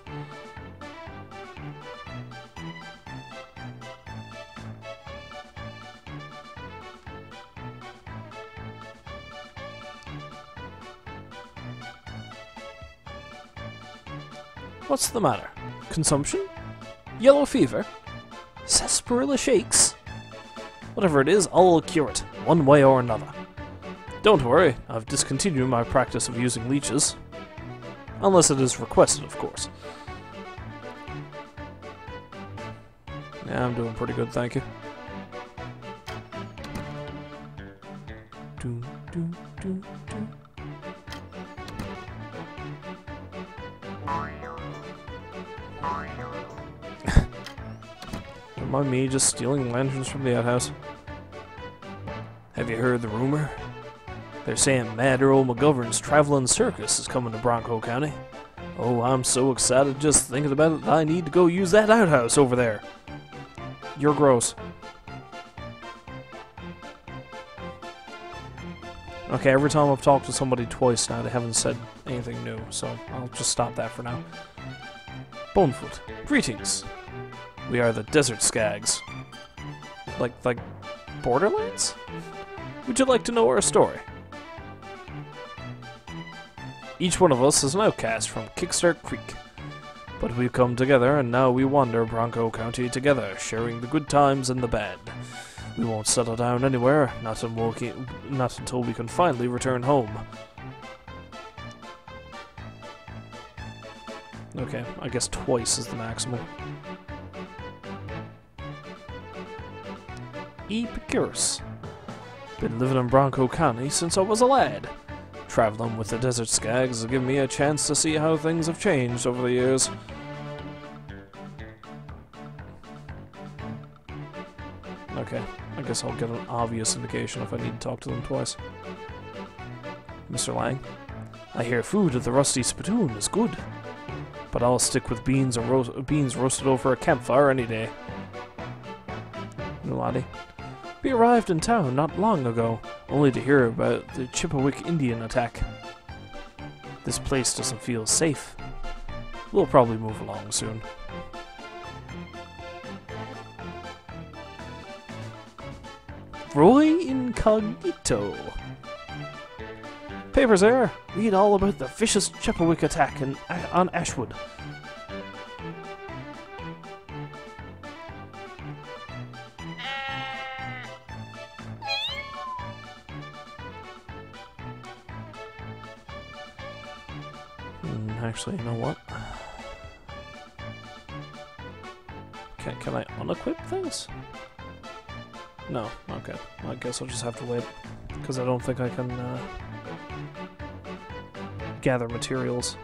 What's the matter? Consumption? Yellow fever? Sarsaparilla shakes? Whatever it is, I'll cure it, one way or another. Don't worry, I've discontinued my practice of using leeches. Unless it is requested, of course. Yeah, I'm doing pretty good, thank you. Do, do, do, do. Don't mind me just stealing lanterns from the outhouse. Have you heard the rumor? They're saying Mad Earl McGovern's traveling circus is coming to Bronco County. Oh, I'm so excited just thinking about it that I need to go use that outhouse over there. You're gross. Okay, every time I've talked to somebody twice now, they haven't said anything new, so I'll just stop that for now. Bonefoot, greetings. We are the Desert Skags. Like Borderlands? Would you like to know our story? Each one of us is an outcast from Kickstart Creek. But we've come together, and now we wander Bronco County together, sharing the good times and the bad. We won't settle down anywhere, not until we can finally return home. Okay, I guess twice is the maximum. Epicurus. Been living in Bronco County since I was a lad. Traveling with the Desert Skags has given me a chance to see how things have changed over the years. Okay, I guess I'll get an obvious indication if I need to talk to them twice. Mr. Lang, I hear food at the Rusty Spittoon is good, but I'll stick with beans roasted over a campfire any day. Nulati, we arrived in town not long ago, only to hear about the Chippewick Indian attack. This place doesn't feel safe. We'll probably move along soon. Roy Incognito. Papers there. Read all about the vicious Chippewick attack on Ashwood. Actually, you know what? Can I unequip things? No. Okay. I guess I'll just have to wait, because I don't think I can gather materials.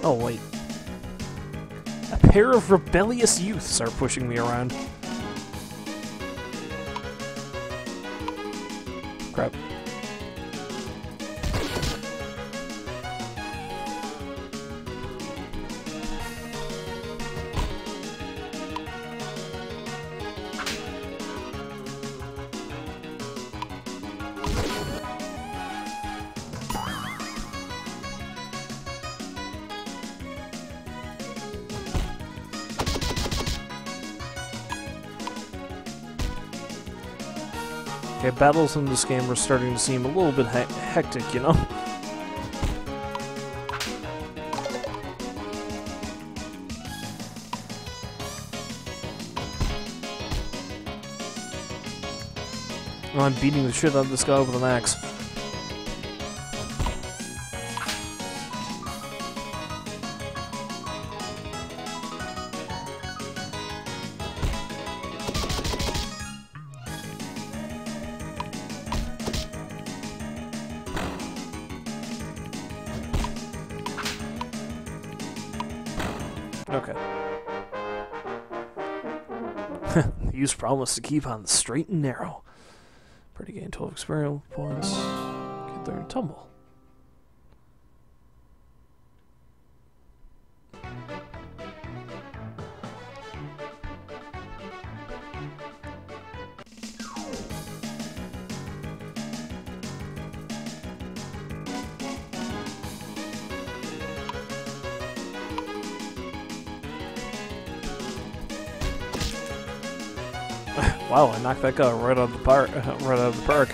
Oh, wait. A pair of rebellious youths are pushing me around. Crap. Okay, battles in this game are starting to seem a little bit hectic, you know? I'm beating the shit out of this guy with an axe. Okay. Use promise to keep on the straight and narrow. Pretty gain 12 experience points. Get there and tumble. Wow, I knocked that guy right out of the park. Right out of the park.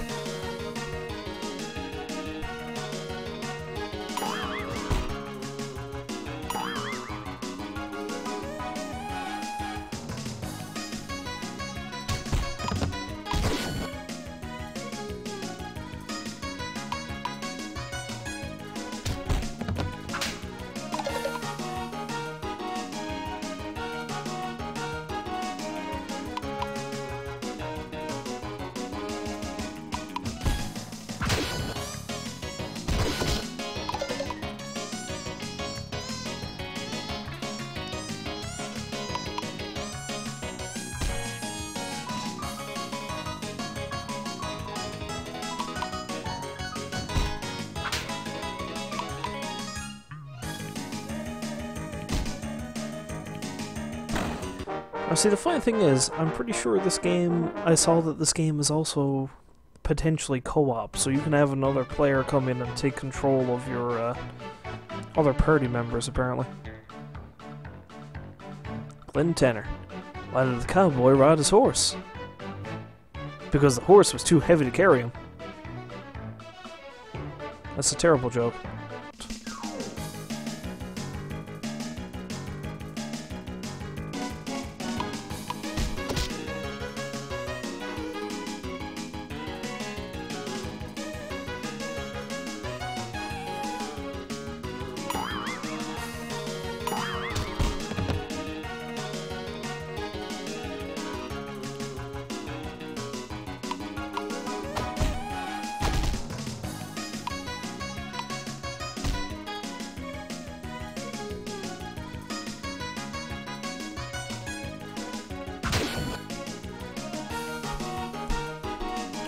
Now, see, the funny thing is, I'm pretty sure this game, I saw that this game is also potentially co-op, so you can have another player come in and take control of your other party members, apparently. Glenn Tanner. Why did the cowboy ride his horse? Because the horse was too heavy to carry him. That's a terrible joke.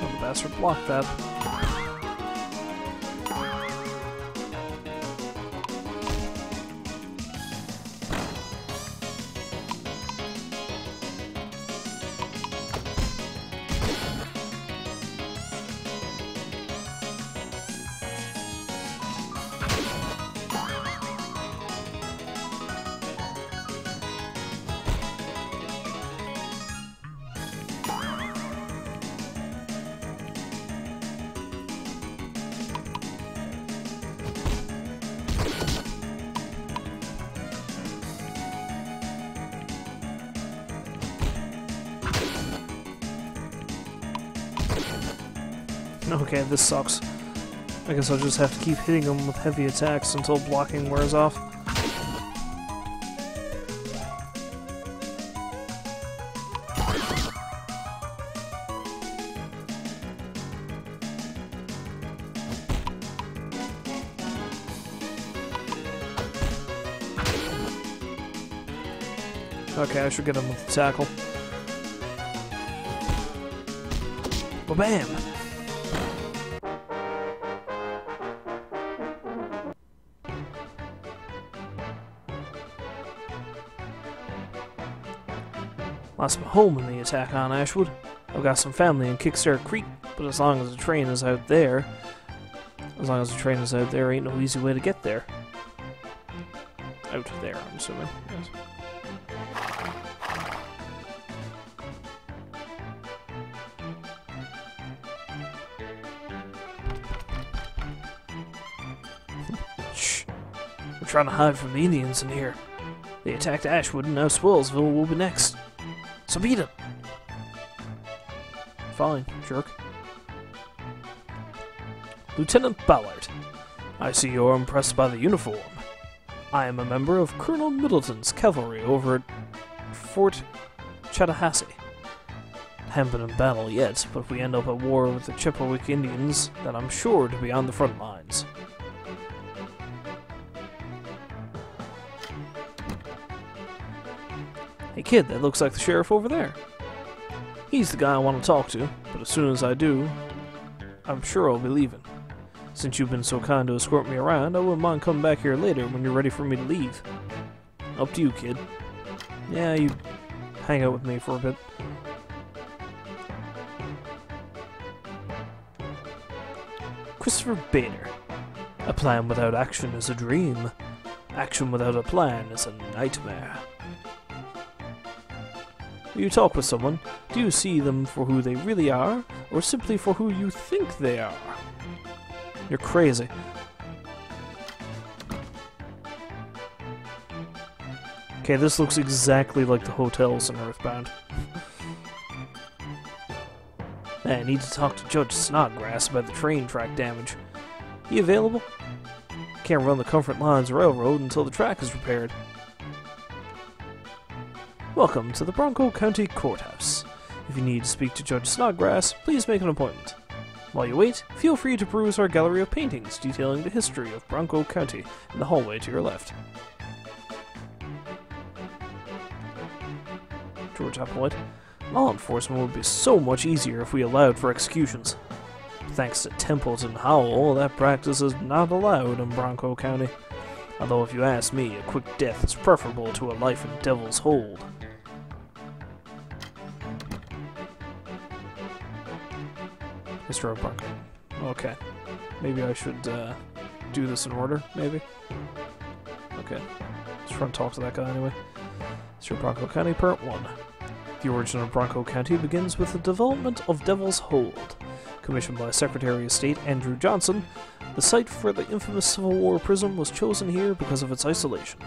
The bastard blocked that. Okay, this sucks. I guess I'll just have to keep hitting him with heavy attacks until blocking wears off. Okay, I should get him with the tackle. Ba-bam! Lost my home in the attack on Ashwood. I've got some family in Kickstart Creek, but as long as the train is out there, ain't no easy way to get there. Out there, I'm assuming. Yes. Shh. We're trying to hide from the Indians in here. They attacked Ashwood, and now Swellsville will be next. So beat him! Fine, jerk. Lieutenant Ballard, I see you're impressed by the uniform. I am a member of Colonel Middleton's cavalry over at Fort Chattahoochee. Haven't been in battle yet, but if we end up at war with the Chippewa Indians, then I'm sure to be on the front lines. Hey kid, that looks like the sheriff over there. He's the guy I want to talk to, but as soon as I do, I'm sure I'll be leaving. Since you've been so kind to escort me around, I wouldn't mind coming back here later when you're ready for me to leave. Up to you, kid. Yeah, you hang out with me for a bit. Christopher Bader. A plan without action is a dream. Action without a plan is a nightmare. When you talk with someone, do you see them for who they really are, or simply for who you think they are? You're crazy. Okay, this looks exactly like the hotels in Earthbound. I need to talk to Judge Snodgrass about the train track damage. He available? Can't run the Comfort Lines Railroad until the track is repaired. Welcome to the Bronco County Courthouse. If you need to speak to Judge Snodgrass, please make an appointment. While you wait, feel free to peruse our gallery of paintings detailing the history of Bronco County in the hallway to your left. George Applewhite. Law enforcement would be so much easier if we allowed for executions. Thanks to Templeton Howell, that practice is not allowed in Bronco County. Although if you ask me, a quick death is preferable to a life in Devil's Hold. Mr. Bronco. Okay. Maybe I should do this in order, maybe? Okay. Let's try and talk to that guy anyway. Mr. Bronco County, Part 1. The origin of Bronco County begins with the development of Devil's Hold. Commissioned by Secretary of State Andrew Johnson, the site for the infamous Civil War prison was chosen here because of its isolation.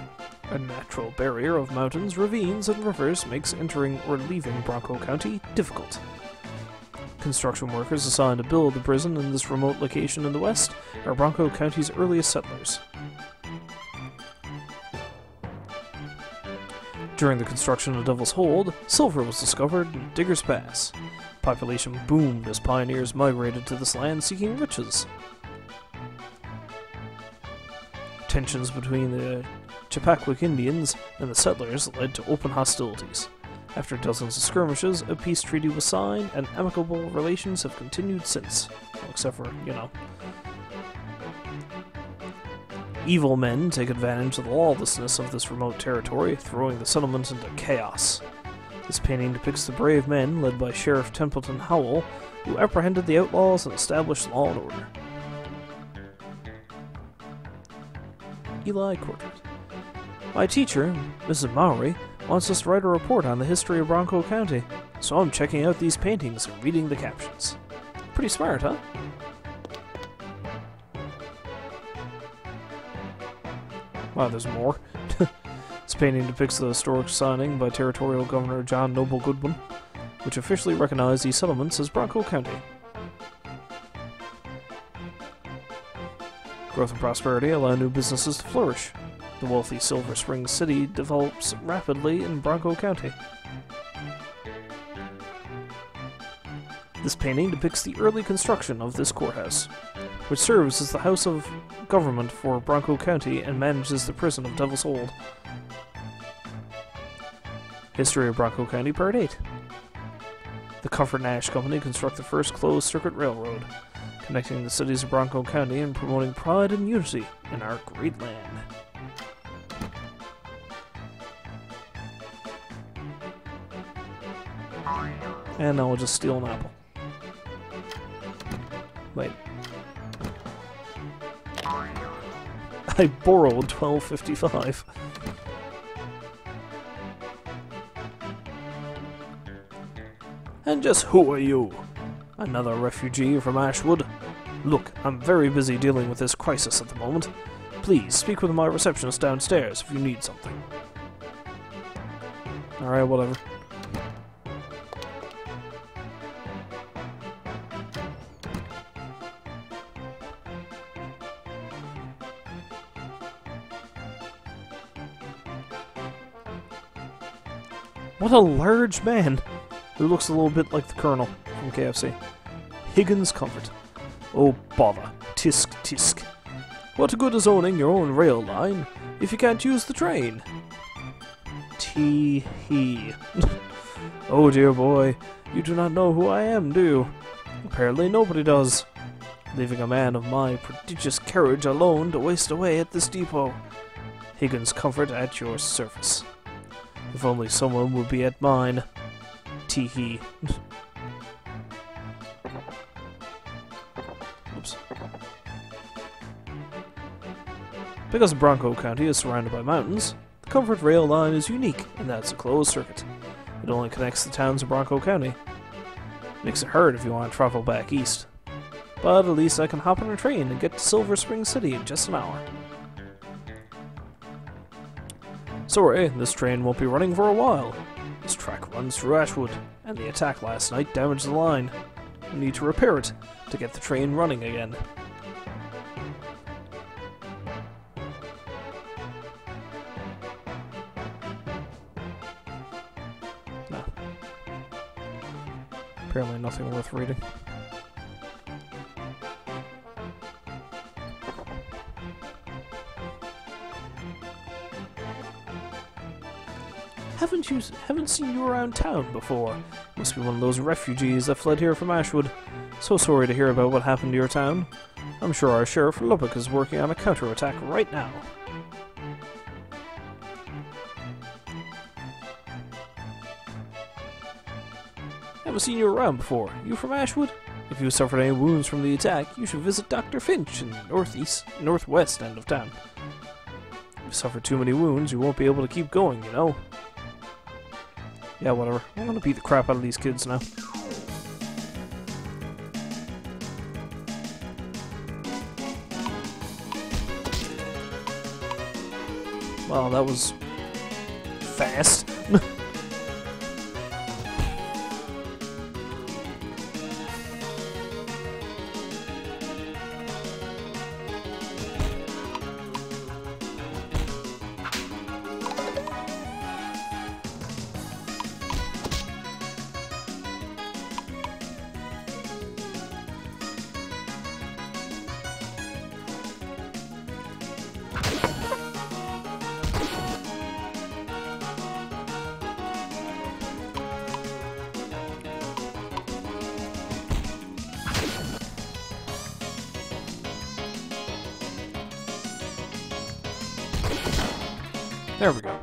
A natural barrier of mountains, ravines, and rivers makes entering or leaving Bronco County difficult. Construction workers assigned to build the prison in this remote location in the west are Bronco County's earliest settlers. During the construction of Devil's Hold, silver was discovered in Digger's Pass. Population boomed as pioneers migrated to this land seeking riches. Tensions between the Chippewa Indians and the settlers led to open hostilities. After dozens of skirmishes, a peace treaty was signed, and amicable relations have continued since. Well, except for, you know. Evil men take advantage of the lawlessness of this remote territory, throwing the settlement into chaos. This painting depicts the brave men led by Sheriff Templeton Howell, who apprehended the outlaws and established law and order. Eli Courthouse. My teacher, Mrs. Mowry, wants us to write a report on the history of Bronco County, so I'm checking out these paintings and reading the captions. Pretty smart, huh? Wow, there's more. This painting depicts the historic signing by Territorial Governor John Noble Goodwin, which officially recognized these settlements as Bronco County. Growth and prosperity allow new businesses to flourish. The wealthy Silver Spring City develops rapidly in Bronco County. This painting depicts the early construction of this courthouse, which serves as the house of government for Bronco County and manages the prison of Devil's Hold. History of Bronco County, Part 8. The Comfort Nash Company constructed the first closed-circuit railroad, connecting the cities of Bronco County and promoting pride and unity in our great land. And now we'll just steal an apple. Wait. I borrowed $12.55. And just who are you? Another refugee from Ashwood? Look, I'm very busy dealing with this crisis at the moment. Please, speak with my receptionist downstairs if you need something. Alright, whatever. What a large man! Who looks a little bit like the Colonel from KFC. Higgins Comfort. Oh bother. Tisk tisk. What good is owning your own rail line if you can't use the train? Tee-hee. Oh dear boy, you do not know who I am, do you? Apparently nobody does. Leaving a man of my prodigious courage alone to waste away at this depot. Higgins Comfort at your service. If only someone would be at mine. Tee-hee. Oops. Because Bronco County is surrounded by mountains, the Comfort Rail line is unique in that it's a closed circuit. It only connects the towns of Bronco County. Makes it hard if you want to travel back east. But at least I can hop on a train and get to Silver Spring City in just an hour. Sorry, this train won't be running for a while. This track runs through Ashwood, and the attack last night damaged the line. We need to repair it to get the train running again. No. Apparently nothing worth reading. Haven't seen you around town before. Must be one of those refugees that fled here from Ashwood. So sorry to hear about what happened to your town. I'm sure our Sheriff Lubbock is working on a counterattack right now. Haven't seen you around before. You from Ashwood? If you suffered any wounds from the attack, you should visit Dr. Finch in the northwest end of town. If you suffer too many wounds, you won't be able to keep going, you know. Yeah, whatever. I'm gonna beat the crap out of these kids now. Well, that was fast. There we go.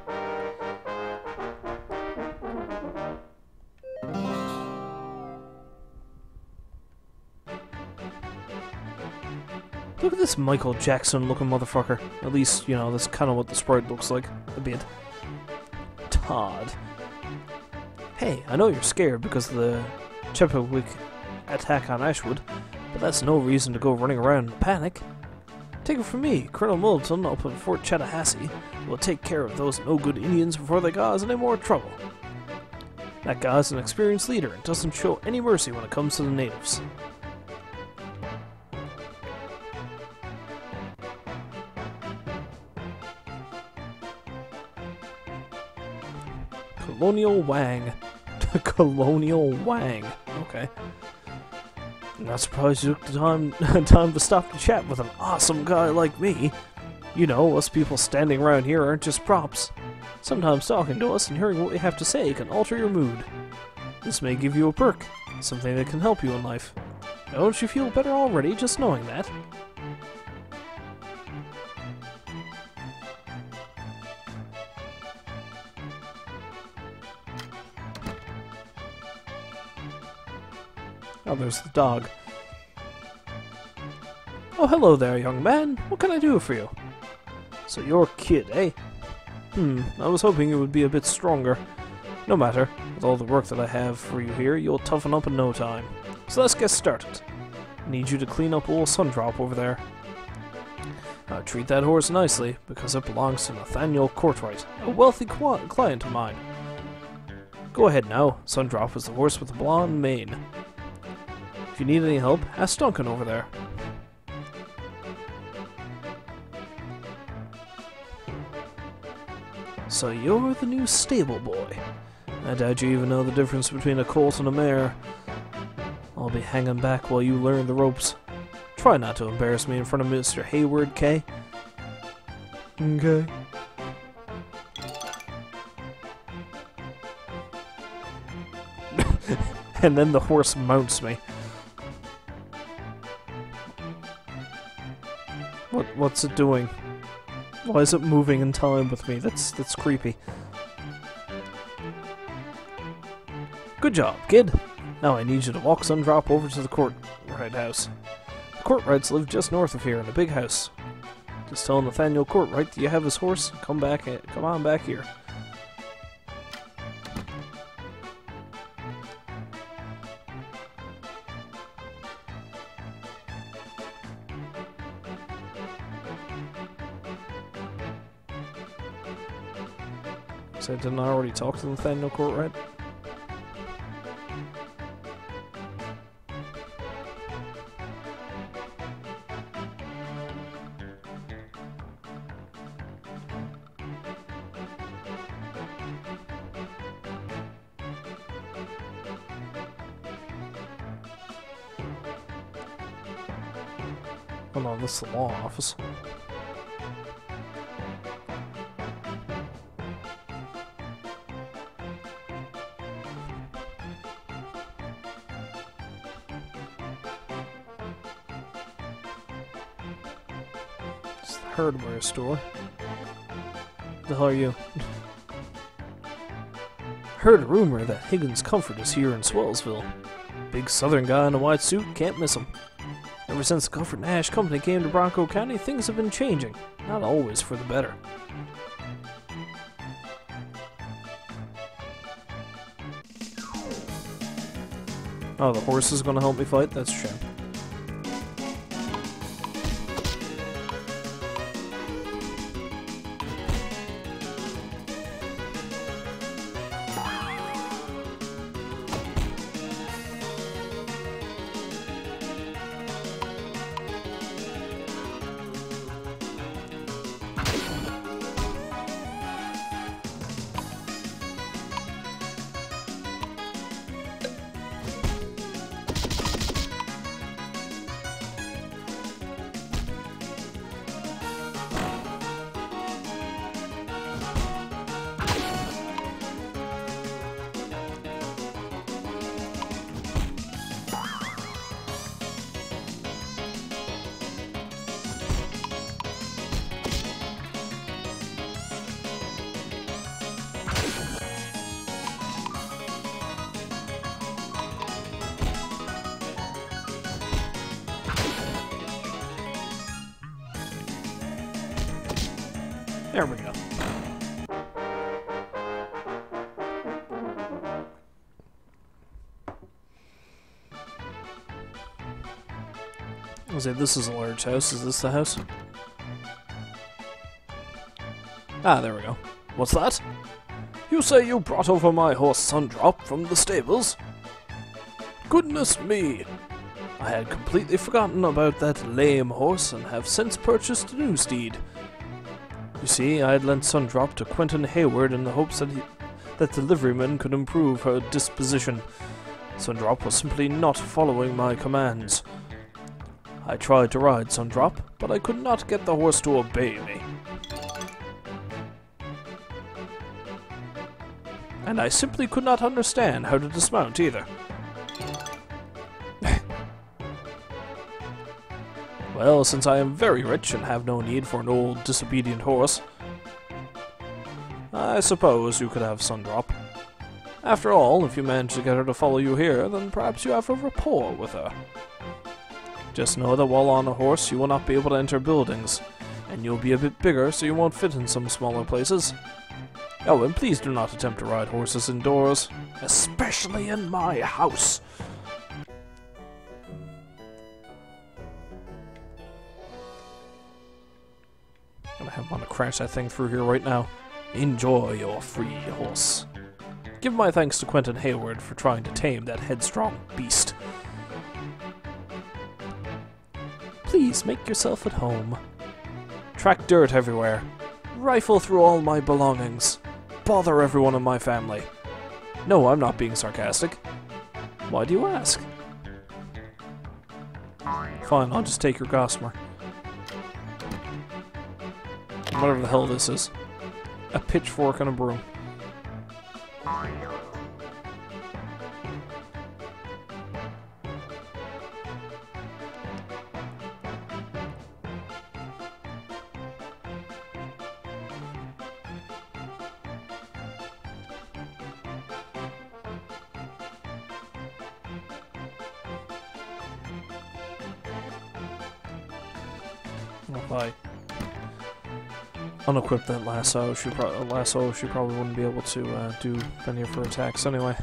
Look at this Michael Jackson looking motherfucker. At least, you know, that's kind of what the sprite looks like. A bit. Todd. Hey, I know you're scared because of the Cheppewick attack on Ashwood, but that's no reason to go running around in panic. Take it from me, Colonel Middleton up in Fort Chattahoochee will take care of those no-good Indians before they cause any more trouble. That guy's an experienced leader and doesn't show any mercy when it comes to the natives. Colonial Wang. Colonial Wang. Okay. I'm not surprised you took the time to stop to chat with an awesome guy like me. You know, us people standing around here aren't just props. Sometimes talking to us and hearing what we have to say can alter your mood. This may give you a perk, something that can help you in life. Don't you feel better already just knowing that? Oh, there's the dog. Oh, hello there, young man. What can I do for you? So you're a kid, eh? I was hoping you would be a bit stronger. No matter. With all the work that I have for you here, you'll toughen up in no time. So let's get started. I need you to clean up old Sundrop over there. Treat that horse nicely, because it belongs to Nathaniel Courtwright, a wealthy client of mine. Go ahead now. Sundrop is the horse with the blonde mane. If you need any help, ask Duncan over there. So you're the new stable boy. I doubt you even know the difference between a colt and a mare. I'll be hanging back while you learn the ropes. Try not to embarrass me in front of Mr. Hayward, K. Okay. And then the horse mounts me. What's it doing? Why is it moving in time with me? That's creepy. Good job, kid. Now I need you to walk Sundrop over to the Courtwright house. The Courtwrights live just north of here in a big house. Just tell Nathaniel Courtwright that you have his horse. Come on back here. So didn't I already talk to Nathaniel Courtright? Oh no, this is the law office. It's the hardware store. Who the hell are you? Heard a rumor that Higgins Comfort is here in Swellsville. Big southern guy in a white suit, can't miss him. Ever since the Comfort and Ash Company came to Bronco County, things have been changing. Not always for the better. Oh, the horse is going to help me fight? That's a shame. There we go. I was like, this is a large house. Is this the house? Ah, there we go. What's that? You say you brought over my horse Sundrop from the stables? Goodness me! I had completely forgotten about that lame horse and have since purchased a new steed. You see, I had lent Sundrop to Quentin Hayward in the hopes that the liveryman could improve her disposition. Sundrop was simply not following my commands. I tried to ride Sundrop, but I could not get the horse to obey me. And I simply could not understand how to dismount either. Well, since I am very rich and have no need for an old, disobedient horse, I suppose you could have Sundrop. After all, if you manage to get her to follow you here, then perhaps you have a rapport with her. Just know that while on a horse, you will not be able to enter buildings, and you'll be a bit bigger, so you won't fit in some smaller places. Oh, and please do not attempt to ride horses indoors, especially in my house. I want to crash that thing through here right now. Enjoy your free horse. Give my thanks to Quentin Hayward for trying to tame that headstrong beast. Please make yourself at home. Track dirt everywhere. Rifle through all my belongings. Bother everyone in my family. No, I'm not being sarcastic. Why do you ask? Fine, I'll just take your gossamer. Whatever the hell this is. A pitchfork and a broom. If I unequip that lasso, she probably wouldn't be able to do any of her attacks anyway.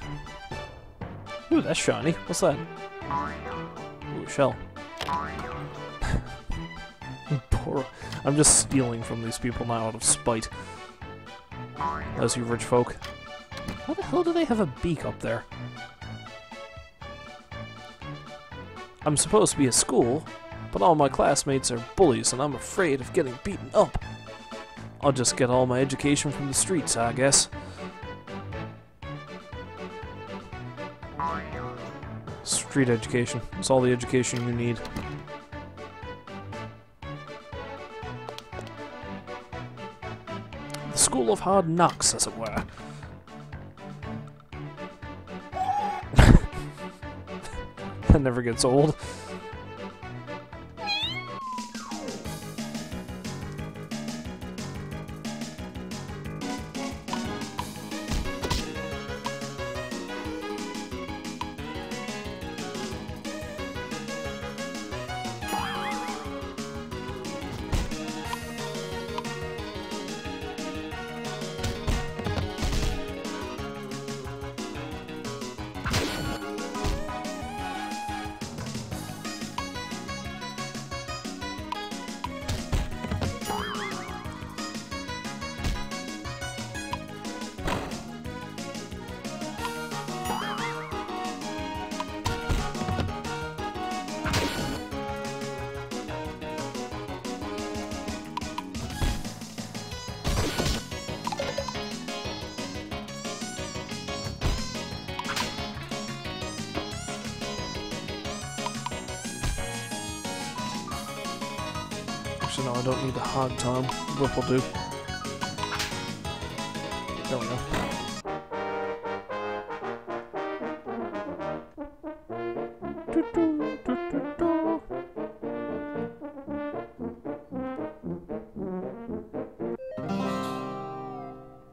Ooh, that's shiny. What's that? Ooh, shell. Poor. I'm just stealing from these people now out of spite. Those you rich folk. Why the hell do they have a beak up there? I'm supposed to be at school, but all my classmates are bullies and I'm afraid of getting beaten up. I'll just get all my education from the streets, I guess. Street education. It's all the education you need. The school of hard knocks, as it were. That never gets old. Actually, no, I don't need the hog time. Whip will do. There we go.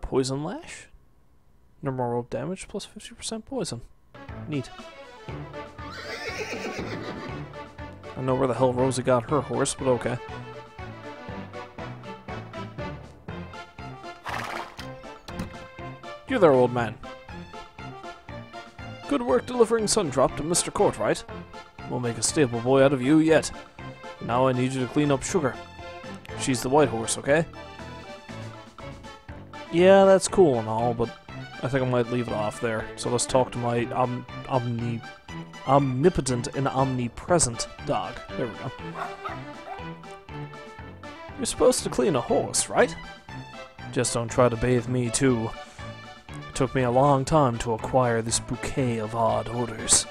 Poison Lash? Normal damage plus 50% poison. Neat. I know where the hell Rosie got her horse, but okay. You there, old man. Good work delivering Sundrop to Mr. Courtright. We'll make a stable boy out of you yet. Now I need you to clean up Sugar. She's the white horse, okay? Yeah, that's cool and all, but I think I might leave it off there. So let's talk to my omnipotent and omnipresent dog. There we go. You're supposed to clean a horse, right? Just don't try to bathe me, too. It took me a long time to acquire this bouquet of odd odors.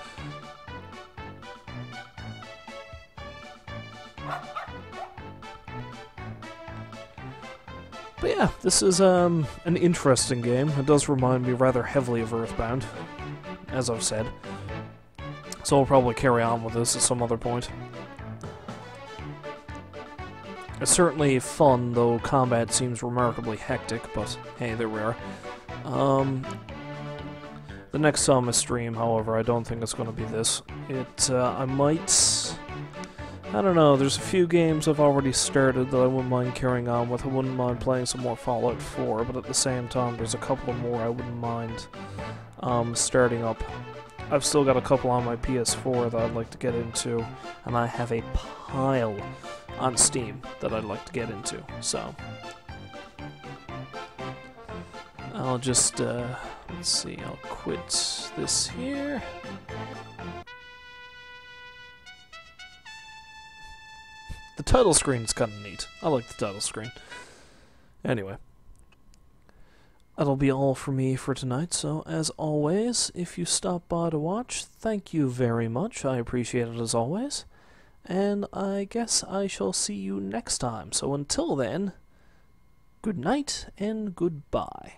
But yeah, this is an interesting game. It does remind me rather heavily of Earthbound, as I've said. So I'll probably carry on with this at some other point. It's certainly fun, though combat seems remarkably hectic, but hey, they're rare. The next Sama stream, however, I don't think it's going to be this. I don't know, there's a few games I've already started that I wouldn't mind carrying on with. I wouldn't mind playing some more Fallout 4, but at the same time, there's a couple more I wouldn't mind starting up. I've still got a couple on my PS4 that I'd like to get into, and I have a pile on Steam that I'd like to get into, so I'll just, let's see, I'll quit this here. The title screen is kind of neat. I like the title screen. Anyway. That'll be all for me for tonight, so as always, if you stop by to watch, thank you very much. I appreciate it as always. And I guess I shall see you next time. So until then, good night and goodbye.